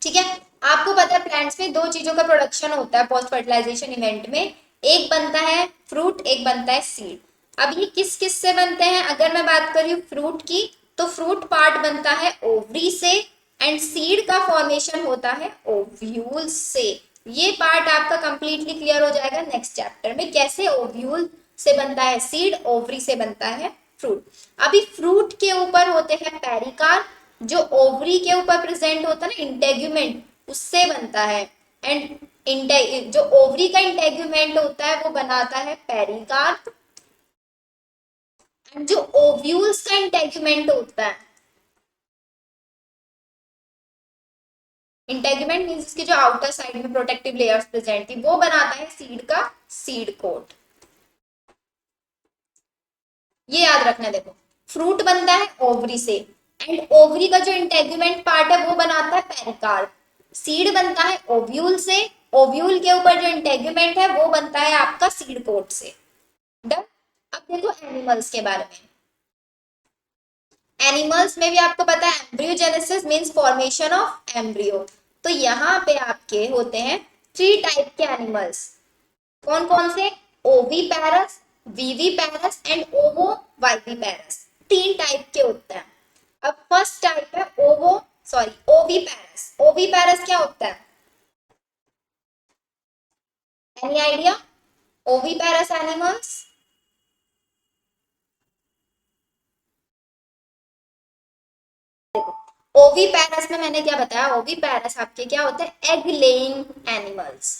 ठीक है, आपको पता है प्लांट्स में दो चीजों का प्रोडक्शन होता है पोस्ट फर्टिलाइजेशन इवेंट में, एक बनता है फ्रूट, एक बनता है सीड। अब ये किस किस से बनते हैं? अगर मैं बात कर रही हूँ फ्रूट की, तो फ्रूट पार्ट बनता है ओवरी से, एंड सीड का फॉर्मेशन होता है ओव्यूल से। ये पार्ट आपका कंप्लीटली क्लियर हो जाएगा नेक्स्ट चैप्टर में, कैसे ओव्यूल से बनता है सीड, ओवरी से बनता है फ्रूट। अभी फ्रूट के ऊपर होते हैं पेरिकार्प, जो ओवरी के ऊपर प्रेजेंट होता है ना इंटेग्यूमेंट, उससे बनता है, एंड जो ओवरी का इंटेग्यूमेंट होता है वो बनाता है पेरिकार्प, एंड जो ओव्यूल्स का इंटेग्यूमेंट होता है, इंटेग्यूमेंट मींस इसके जो आउटर साइड में प्रोटेक्टिव लेयर्स प्रेजेंट थी, वो बनाता है सीड का सीड कोट। ये याद रखना, देखो फ्रूट बनता है ओवरी से, एंड ओवरी का जो इंटेग्यूमेंट पार्ट है वो बनाता है पेरिकार्प। सीड बनता है ओव्यूल से, ओव्यूल के ऊपर जो इंटेग्यूमेंट है वो बनता है आपका सीड कोट से। डन। अब देखो एनिमल्स के बारे में। एनिमल्स में भी आपको पता है embryogenesis means formation of embryo. तो यहाँ पे आपके होते हैं थ्री टाइप के एनिमल्स। कौन कौन से? Oviparous, viviparous and ovoviviparous. तीन टाइप के होते हैं। अब फर्स्ट टाइप है ओवीपैरस। ओवीपैरस क्या होता है? Any idea? ओवीपैरस एनिमल्स। ओवीपैरस में मैंने क्या बताया, ओवीपैरस आपके क्या होते हैं? Egg laying animals.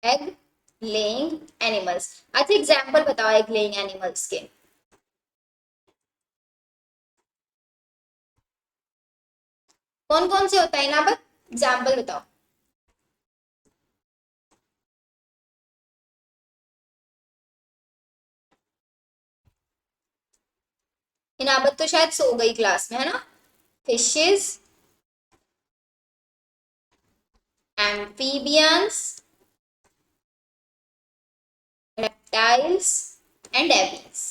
Egg laying animals. अच्छा एग्जांपल बताओ एग लेइंग एनिमल्स के। कौन कौन से होता है ना, पर एग्जांपल बताओ। इनाबत तो शायद सो गई क्लास में, है ना? Fishes, amphibians, reptiles and avians.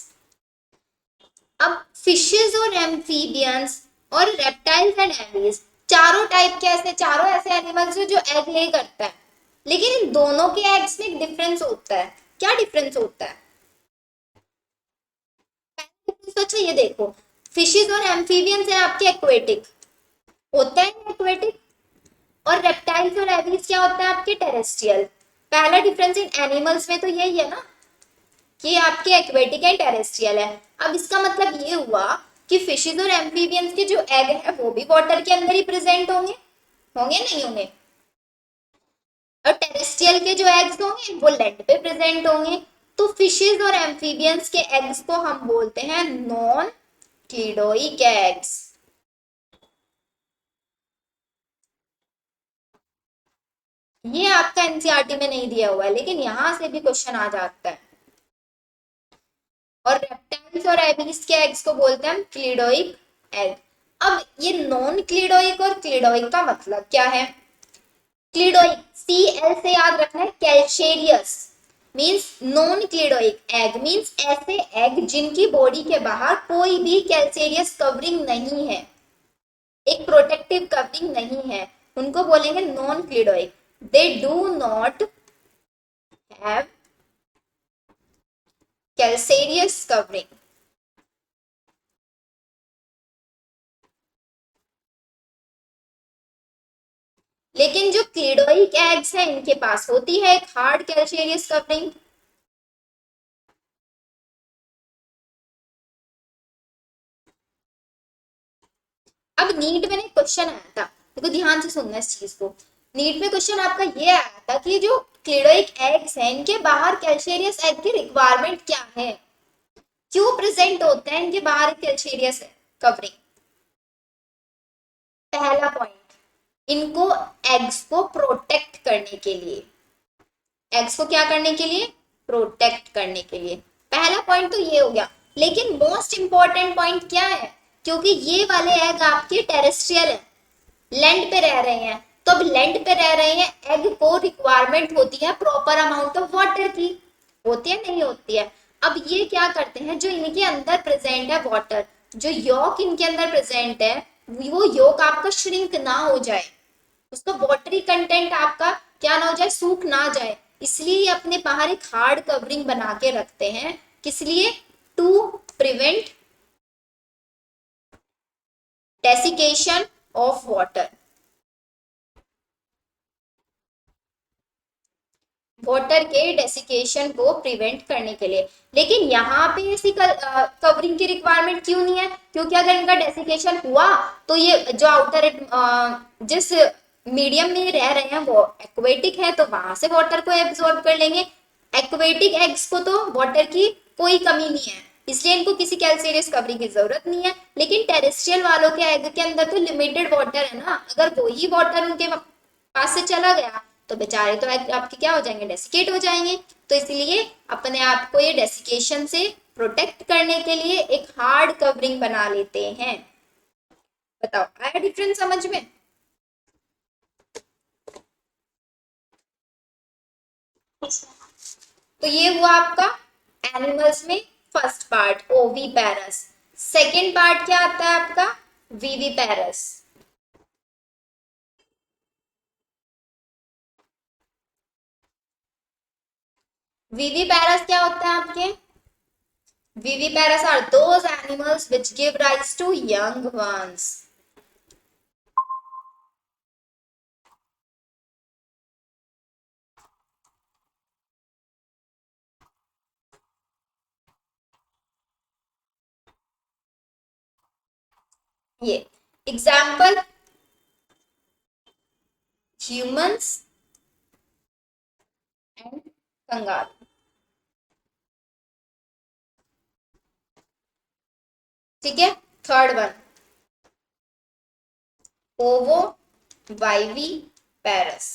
अब फिशेस और एम्फीबियंस और रेप्टाइल्स एंड एवियंस, चारों टाइप के ऐसे, चारों ऐसे एनिमल्स जो एग ले करता है, लेकिन इन दोनों के एग्स में एक डिफरेंस होता है। क्या डिफरेंस होता है? तो अच्छा ये देखो, फिशेस और एम्फीबियंस है आपके एक्वेटिक, होता है एक्वेटिक, और रेप्टाइल्स और एवियंस क्या होता है आपके टेरेस्ट्रियल। पहला डिफरेंस इन एनिमल्स में तो यही है ना कि आपके एक्वेटिक एंड टेरेस्ट्रियल है। अब इसका मतलब ये हुआ कि फिशेस और एम्फीबियंस के जो एग है वो भी वाटर के अंदर ही प्रेजेंट होंगे, होंगे नहीं होंगे? और टेरेस्ट्रियल के जो एग्स होंगे वो लैंड पे प्रेजेंट होंगे। तो फिशेस और एम्फीबियंस के एग्स को हम बोलते हैं नॉन क्लिडोइक एग्स। ये आपका एनसीईआरटी में नहीं दिया हुआ है, लेकिन यहां से भी क्वेश्चन आ जाता है। और रेप्टाइल्स और एविस के एग्स को बोलते हैं हम क्लिडोइक एग। अब ये नॉन क्लिडोइक और क्लिडोइक का मतलब क्या है? क्लिडोइक Cl से याद रखना है, कैल्शेरियस मींस नॉन क्लिडोइक एग मींस ऐसे एग जिनकी बॉडी के बाहर कोई भी कैल्शेरियस कवरिंग नहीं है, एक प्रोटेक्टिव कवरिंग नहीं है, उनको बोलेंगे non cleidoic. They do not have calcareous covering. लेकिन जो क्लिडोइक एग्स हैं इनके पास होती है एक हार्ड कैल्शियस कवरिंग। अब नीट में क्वेश्चन आया था, देखो ध्यान से सुनना इस चीज को। नीट में क्वेश्चन आपका ये आया था कि जो क्लिडोइक एग्स हैं, इनके बाहर कैल्शियस एग की रिक्वायरमेंट क्या है, क्यों प्रेजेंट होते हैं इनके बाहर कैल्शियस कवरिंग? पहला पॉइंट, इनको एग्स को प्रोटेक्ट करने के लिए, एग्स को क्या करने के लिए, प्रोटेक्ट करने के लिए। पहला पॉइंट तो ये हो गया, लेकिन मोस्ट इंपॉर्टेंट पॉइंट क्या है, क्योंकि ये वाले एग आपके टेरेस्ट्रियल है, लैंड पे रह रहे हैं, तो अब लैंड पे रह रहे हैं, एग को रिक्वायरमेंट होती है प्रॉपर अमाउंट ऑफ वाटर की, होती है नहीं होती है? अब ये क्या करते हैं, जो इनके अंदर प्रेजेंट है वाटर, जो योक इनके अंदर प्रेजेंट है, वो योक आपका श्रिंक ना हो जाए, उसका वाटरी कंटेंट आपका क्या ना हो जाए, सूख ना जाए, इसलिए ये अपने बाहर एक हार्ड कवरिंग बना के रखते हैं, किस लिए, to prevent desiccation of water, water के डेसिकेशन को प्रिवेंट करने के लिए। लेकिन यहाँ पे ऐसी कवरिंग की रिक्वायरमेंट क्यों नहीं है, क्योंकि अगर इनका डेसिकेशन हुआ तो ये जो आउटर जिस मीडियम में रह रहे हैं वो एक्वेटिक है, तो वहां से वाटर को एब्जॉर्ब कर लेंगे, एक्वेटिक एग्स को तो वाटर की कोई कमी नहीं है, इसलिए इनको किसी कैल्शियस कवरिंग की जरूरत नहीं है। लेकिन टेरेस्ट्रियल वालों के एग के अंदर तो लिमिटेड वाटर है ना, अगर वही वाटर उनके पास से चला गया तो बेचारे तो आपके क्या हो जाएंगे, डेसिकेट हो जाएंगे। तो इसलिए अपने आप को ये डेसिकेशन से प्रोटेक्ट करने के लिए एक हार्ड कवरिंग बना लेते हैं। बताओ आया डिफरेंस समझ में? तो ये हुआ आपका एनिमल्स में first part oviparous. Second part क्या आता है आपका, वीवीपेरस। वीवीपेरस क्या होता है आपके, viviparous are those animals which give rise to young ones. ये एग्जाम्पल, ह्यूमंस एंड कंगारू। ठीक है, थर्ड वन ओवो वाइवी पैरस।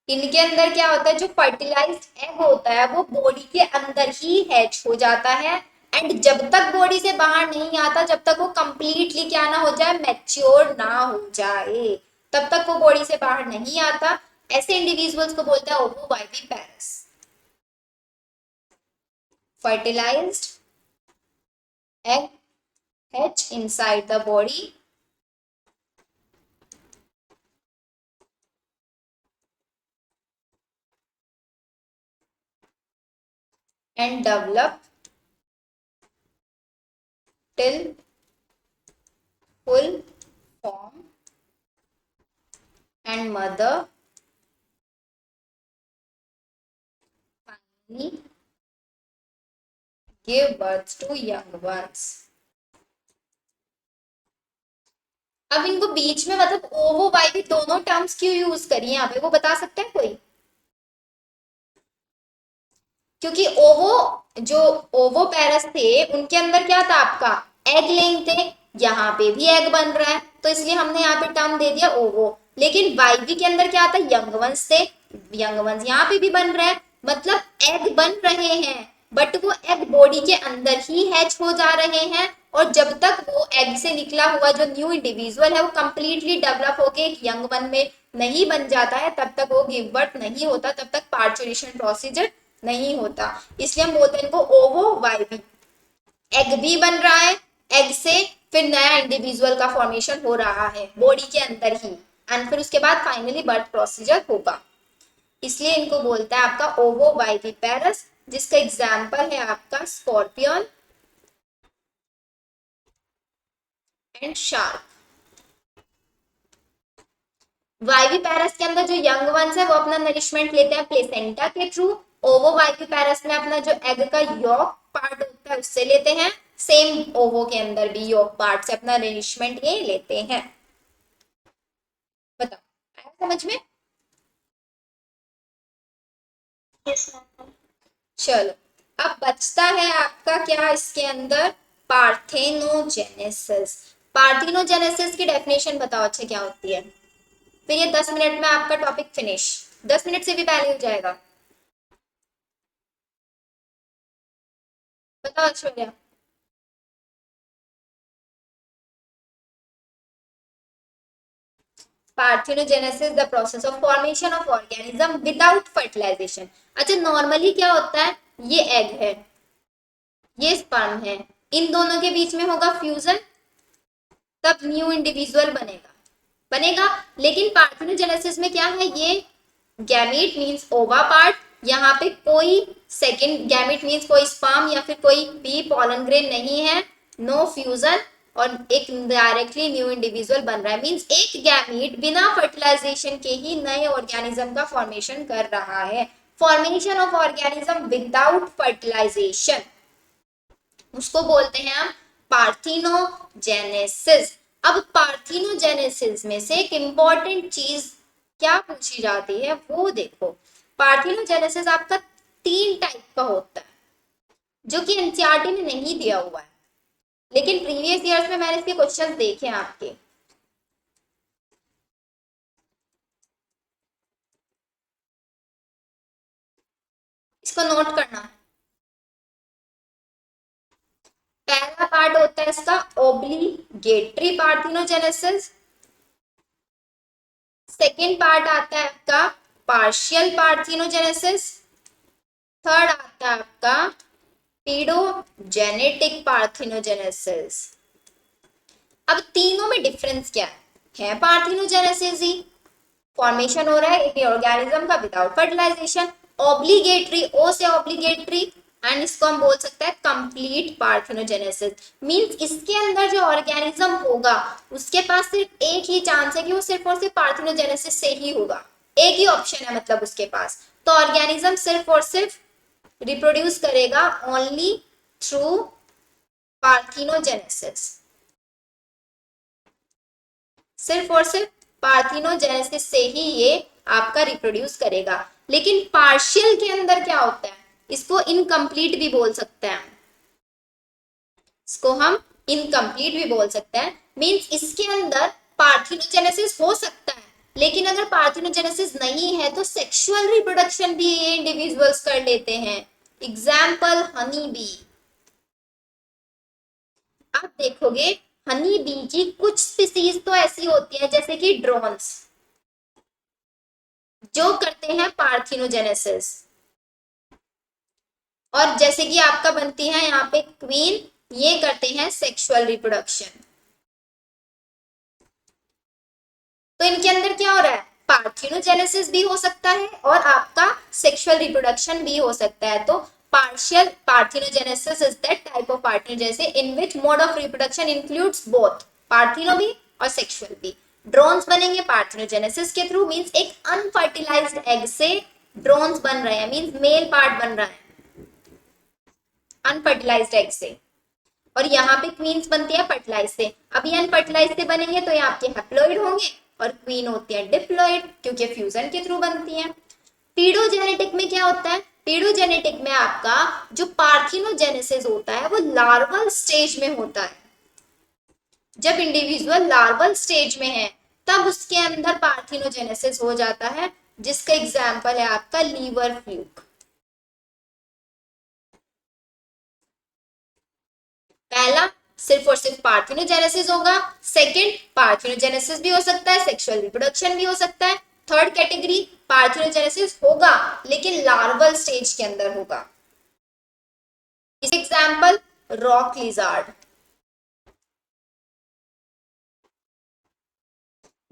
इनके अंदर क्या होता है, जो फर्टिलाइज्ड एग होता है वो बॉडी के अंदर ही हैच हो जाता है, एंड जब तक बॉडी से बाहर नहीं आता, जब तक वो कंप्लीटली क्या ना हो जाए, मैच्योर ना हो जाए, तब तक वो बॉडी से बाहर नहीं आता। ऐसे इंडिविजुअल्स को बोलते हैं ओवो वाइवी पैरस। fertilized egg hatch inside the body and develop till full form and mother finally give birth to young ones। अब इनको बीच में मतलब ओवो वाइवी दोनों टर्म्स क्यों यूज करी यहाँ पे, वो बता सकते हैं कोई? क्योंकि ओवो जो ओवो पैरस थे उनके अंदर क्या था आपका, एग लेइंग थे, यहाँ पे भी एग बन रहा है, तो इसलिए हमने यहाँ पे टर्म दे दिया ओवो। लेकिन वाइवी के अंदर क्या था, यंग वंस थे, यंग वंस यहाँ पे भी बन रहा है, मतलब एग बन रहे हैं, बट वो एग बॉडी के अंदर ही हैच हो जा रहे हैं, और जब तक वो एग से निकला हुआ जो न्यू इंडिविजुअल है वो कंप्लीटली डेवलप होके एक यंग वन में नहीं बन जाता है, तब तक वो गिव बर्थ नहीं होता, तब तक पार्चुरेशन प्रोसीजर नहीं होता। इसलिए हम बोलते हैं इनको ओवो वाइवी। एग भी बन रहा है, एग से फिर नया इंडिविजुअल का फॉर्मेशन हो रहा है बॉडी के अंदर ही, एंड फिर उसके बाद फाइनली बर्थ प्रोसीजर होगा, इसलिए इनको बोलता है आपका ओवो वाइवी पैरस, जिसका एग्जाम्पल है आपका स्कॉर्पियन एंड शार्क। वाइवी पैरस के अंदर जो यंग वंस है वो अपना नरिशमेंट लेते हैं प्लेसेंटा के थ्रू, ओवो वाइवी पैरस में अपना जो एग का यॉक पार्ट होता है उससे लेते हैं, सेम ओवो के अंदर भी यॉक पार्ट से अपना नरिशमेंट ये लेते हैं। समझ में? Yes ma'am. चलो, अब बचता है आपका क्या इसके अंदर, पार्थेनोजेनेसिस। पार्थेनोजेनेसिस की डेफिनेशन बताओ अच्छा क्या होती है, फिर ये 10 मिनट में आपका टॉपिक फिनिश, 10 मिनट से भी पहले हो जाएगा। बताओ Aishwarya. Parthenogenesis the process of formation of organism without fertilization. अच्छा, नॉर्मली क्या होता है, ये एग है, ये स्पर्म है, इन दोनों के बीच में होगा फ्यूजन, तब न्यू इंडिविजुअल बनेगा, बनेगा। लेकिन पार्थेनोजेनेसिस में क्या है, ये गैमीट मींस ओवा पार्ट, यहाँ पे कोई सेकंड गैमीट मींस कोई स्पर्म या फिर कोई भी पॉलन ग्रेन नहीं है, नो फ्यूजन, और एक डायरेक्टली न्यू इंडिविजुअल बन रहा है। मींस एक गैमीट बिना फर्टिलाइजेशन के ही नए ऑर्गेनिज्म का फॉर्मेशन कर रहा है। Formation of organism without fertilization, उसको बोलते हैं हम पार्थिनोजेनेसिस। अब पार्थिनोजेनेसिस में से एक इंपॉर्टेंट चीज क्या पूछी जाती है वो देखो। पार्थिनोजेनेसिस आपका 3 टाइप का होता है, जो कि एनसीईआरटी में नहीं दिया हुआ है, लेकिन प्रीवियस ईयर्स में मैंने इसके क्वेश्चंस देखे हैं आपके। इसको नोट करना। पहला पार्ट होता है इसका ओब्लिगेटरी पार्थिनोजेनेसिस, सेकेंड पार्ट आता है आपका पार्शियल पार्थिनोजेनेसिस, थर्ड आता है आपका पीडोजेनेटिक पार्थिनोजेनेसिस। अब तीनों में डिफरेंस क्या है पार्थिनोजेनेसिस ही, फॉर्मेशन हो रहा है एक ऑर्गेनिज्म का विदाउट फर्टिलाइजेशन, ऑब्लिगेटरी, ओ से ऑब्लिगेटरी, एंड इसको हम बोल सकते हैं कंप्लीट पार्थिनोजेनेसिस। मींस इसके अंदर जो ऑर्गेनिज्म होगा उसके पास सिर्फ एक ही चांस है कि वो सिर्फ और सिर्फ पार्थिनोजेनेसिस से ही होगा, एक ही ऑप्शन है मतलब उसके पास। तो ऑर्गेनिज्म सिर्फ और सिर्फ रिप्रोड्यूस करेगा ओनली थ्रू पार्थिनोजेनेसिस, सिर्फ और सिर्फ पार्थिनोजेनेसिस से ही ये आपका रिप्रोड्यूस करेगा। लेकिन पार्शियल के अंदर क्या होता है, इसको इनकम्प्लीट भी बोल सकते हैं, इसको हम इनकम्प्लीट भी बोल सकते हैं। मींस इसके अंदर पार्थिनोजेनेसिस हो सकता है, लेकिन अगर पार्थिनोजेनेसिस नहीं है तो सेक्सुअल रिप्रोडक्शन भी ये इंडिविजुअल्स कर लेते हैं। Example honey bee. आप देखोगे हनी बी की कुछ स्पीसीज तो ऐसी होती है जैसे कि ड्रोन्स, जो करते हैं पार्थिनोजेनेसिस, और जैसे कि आपका बनती है यहाँ पे क्वीन, ये करते हैं सेक्सुअल रिप्रोडक्शन। तो इनके अंदर क्या हो रहा है, पार्थिनोजेनेसिस भी हो सकता है और आपका सेक्सुअल रिप्रोडक्शन भी हो सकता है। तो partial parthenogenesis is that type of parthenogenesis in which mode of reproduction includes both partheno भी और sexual भी। ड्रोन्स बनेंगे पार्थिनोजेनेसिस के थ्रू, मींस एक अनफर्टिलाइज्ड एग से ड्रोन्स बन रहे हैं, मींस मेल पार्ट बन रहा है अनफर्टिलाइज्ड एग से, और यहाँ पे क्वींस बनती है फर्टिलाइज से। अब ये अनफर्टिलाइज से बनेंगे तो ये आपके हैप्लॉइड होंगे, और क्वीन होती है डिप्लॉइड क्योंकि फ्यूजन के थ्रू बनती है। पीडोजेनेटिक में क्या होता है, पीडोजेनेटिक में आपका जो पार्थिनोजेनेसिस होता है वो लार्वल स्टेज में होता है। जब इंडिविजुअल लार्वल स्टेज में है तब उसके अंदर पार्थिनोजेनेसिस हो जाता है, जिसका एग्जाम्पल है आपका लीवर फ्लूक। पहला सिर्फ और सिर्फ पार्थिनोजेनेसिस होगा, सेकंड पार्थिनोजेनेसिस भी हो सकता है, सेक्सुअल रिप्रोडक्शन भी हो सकता है, थर्ड कैटेगरी पार्थिनोजेनेसिस होगा लेकिन लार्वल स्टेज के अंदर होगा। एग्जाम्पल रॉक लिजार्ड,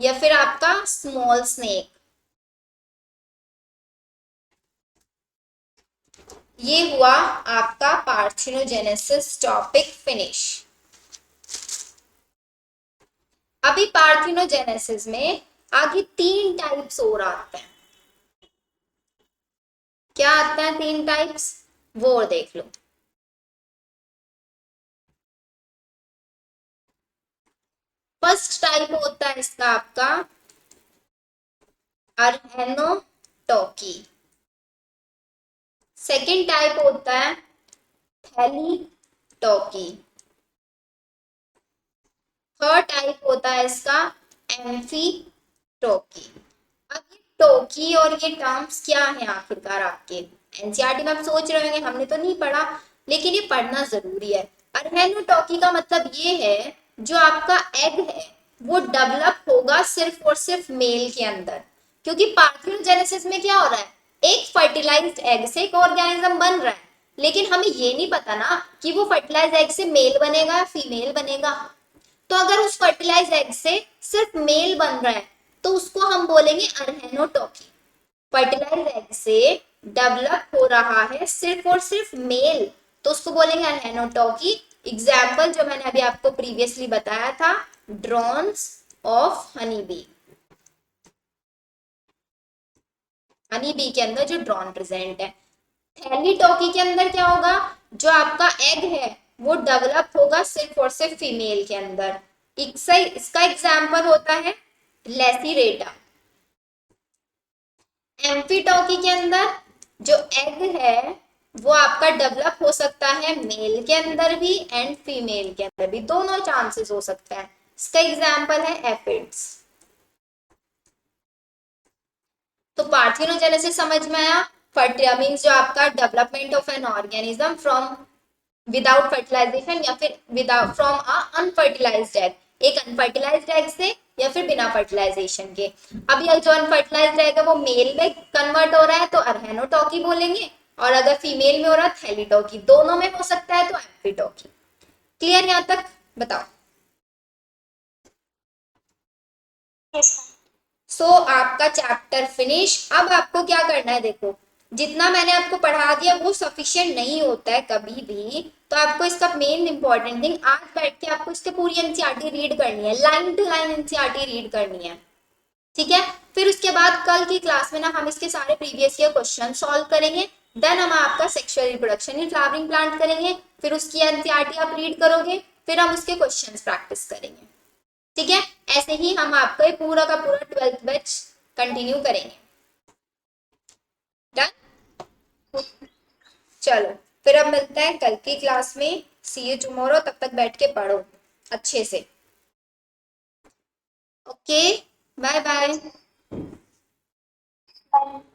या फिर आपका स्मॉल स्नेक। ये हुआ आपका पार्थिनोजेनेसिस टॉपिक फिनिश। अभी पार्थिनोजेनेसिस में आगे 3 टाइप्स और आते हैं। क्या आता है 3 टाइप्स, वो देख लो। फर्स्ट टाइप होता है इसका आपका अरहेनोटॉकी। सेकेंड टाइप होता है थैलीटॉकी। थर्ड टाइप होता है इसका एम्फीटॉकी। अब ये टोकी और ये टर्म्स क्या है आखिरकार आपके एनसीईआरटी में आप सोच रहे होंगे हमने तो नहीं पढ़ा, लेकिन ये पढ़ना जरूरी है। अरहेनोटॉकी का मतलब ये है जो आपका एग है वो डेवलप होगा सिर्फ और सिर्फ मेल के अंदर, क्योंकि पार्थियोजेनेसिस में क्या हो रहा है, एक फर्टिलाइज्ड एग से एक ऑर्गेनिज्म बन रहा है, लेकिन हमें ये नहीं पता ना कि वो फर्टिलाइज्ड एग से मेल बनेगा या फीमेल बनेगा। तो अगर उस फर्टिलाइज एग से सिर्फ मेल बन रहा है तो उसको हम बोलेंगे अरहेनोटॉकी। फर्टिलाइज एग से डेवलप हो रहा है सिर्फ और सिर्फ मेल तो उसको बोलेंगे अरहेनोटॉकी। एग्जाम्पल जो मैंने अभी आपको प्रीवियसली बताया था, drones of honey bee. Honey bee के अंदर जो ड्रोन प्रेजेंट है। थैलीटॉकी के अंदर क्या होगा, जो आपका एग है वो डेवलप होगा सिर्फ और सिर्फ फीमेल के अंदर। इसका एग्जाम्पल होता है लेसिरेटा। एम्फीटॉकी के अंदर जो एग है वो आपका डेवलप हो सकता है मेल के अंदर भी एंड फीमेल के अंदर भी, दोनों चांसेस हो सकता है। इसका एग्जाम्पल है एफिड्स। तो पार्थियोजेनेसिस समझ में आया। फर्टिया मीन्स जो आपका development of an organism from without fertilization या फिर without from a unfertilized egg, एक अनफर्टिलाइज्ड एग से या फिर बिना फर्टिलाइजेशन के। अब ये जो अनफर्टिलाइज्ड एग है वो मेल में कन्वर्ट हो रहा है तो अरहेनोटॉकी बोलेंगे, और अगर फीमेल में हो रहा है थैलीटॉकी, दोनों में हो सकता है तो एम्फीटॉकी। क्लियर यहाँ तक, बताओ। yes, सो आपका चैप्टर फिनिश। अब आपको क्या करना है, देखो जितना मैंने आपको पढ़ा दिया वो सफिशिएंट नहीं होता है कभी भी, तो आपको इसका मेन इंपॉर्टेंट थिंग आज बैठ के आपको इसके पूरी एनसीईआरटी रीड करनी है, line to line NCERT read करनी है, ठीक है। फिर उसके बाद कल की क्लास में ना हम इसके सारे प्रीवियस ईयर क्वेश्चन सॉल्व करेंगे। देन हम आपका sexual reproduction in flowering plant करेंगे, फिर उसकी एनसीईआरटी आप रीड करोगे, फिर हम उसके क्वेश्चंस प्रैक्टिस करेंगे, ठीक है। ऐसे ही हम आपका पूरा का पूरा 12th बैच कंटिन्यू करेंगे। डन, चलो फिर अब मिलते हैं कल की क्लास में। सी यू टुमारो, तब तक बैठ के पढ़ो अच्छे से। Okay, bye bye. bye.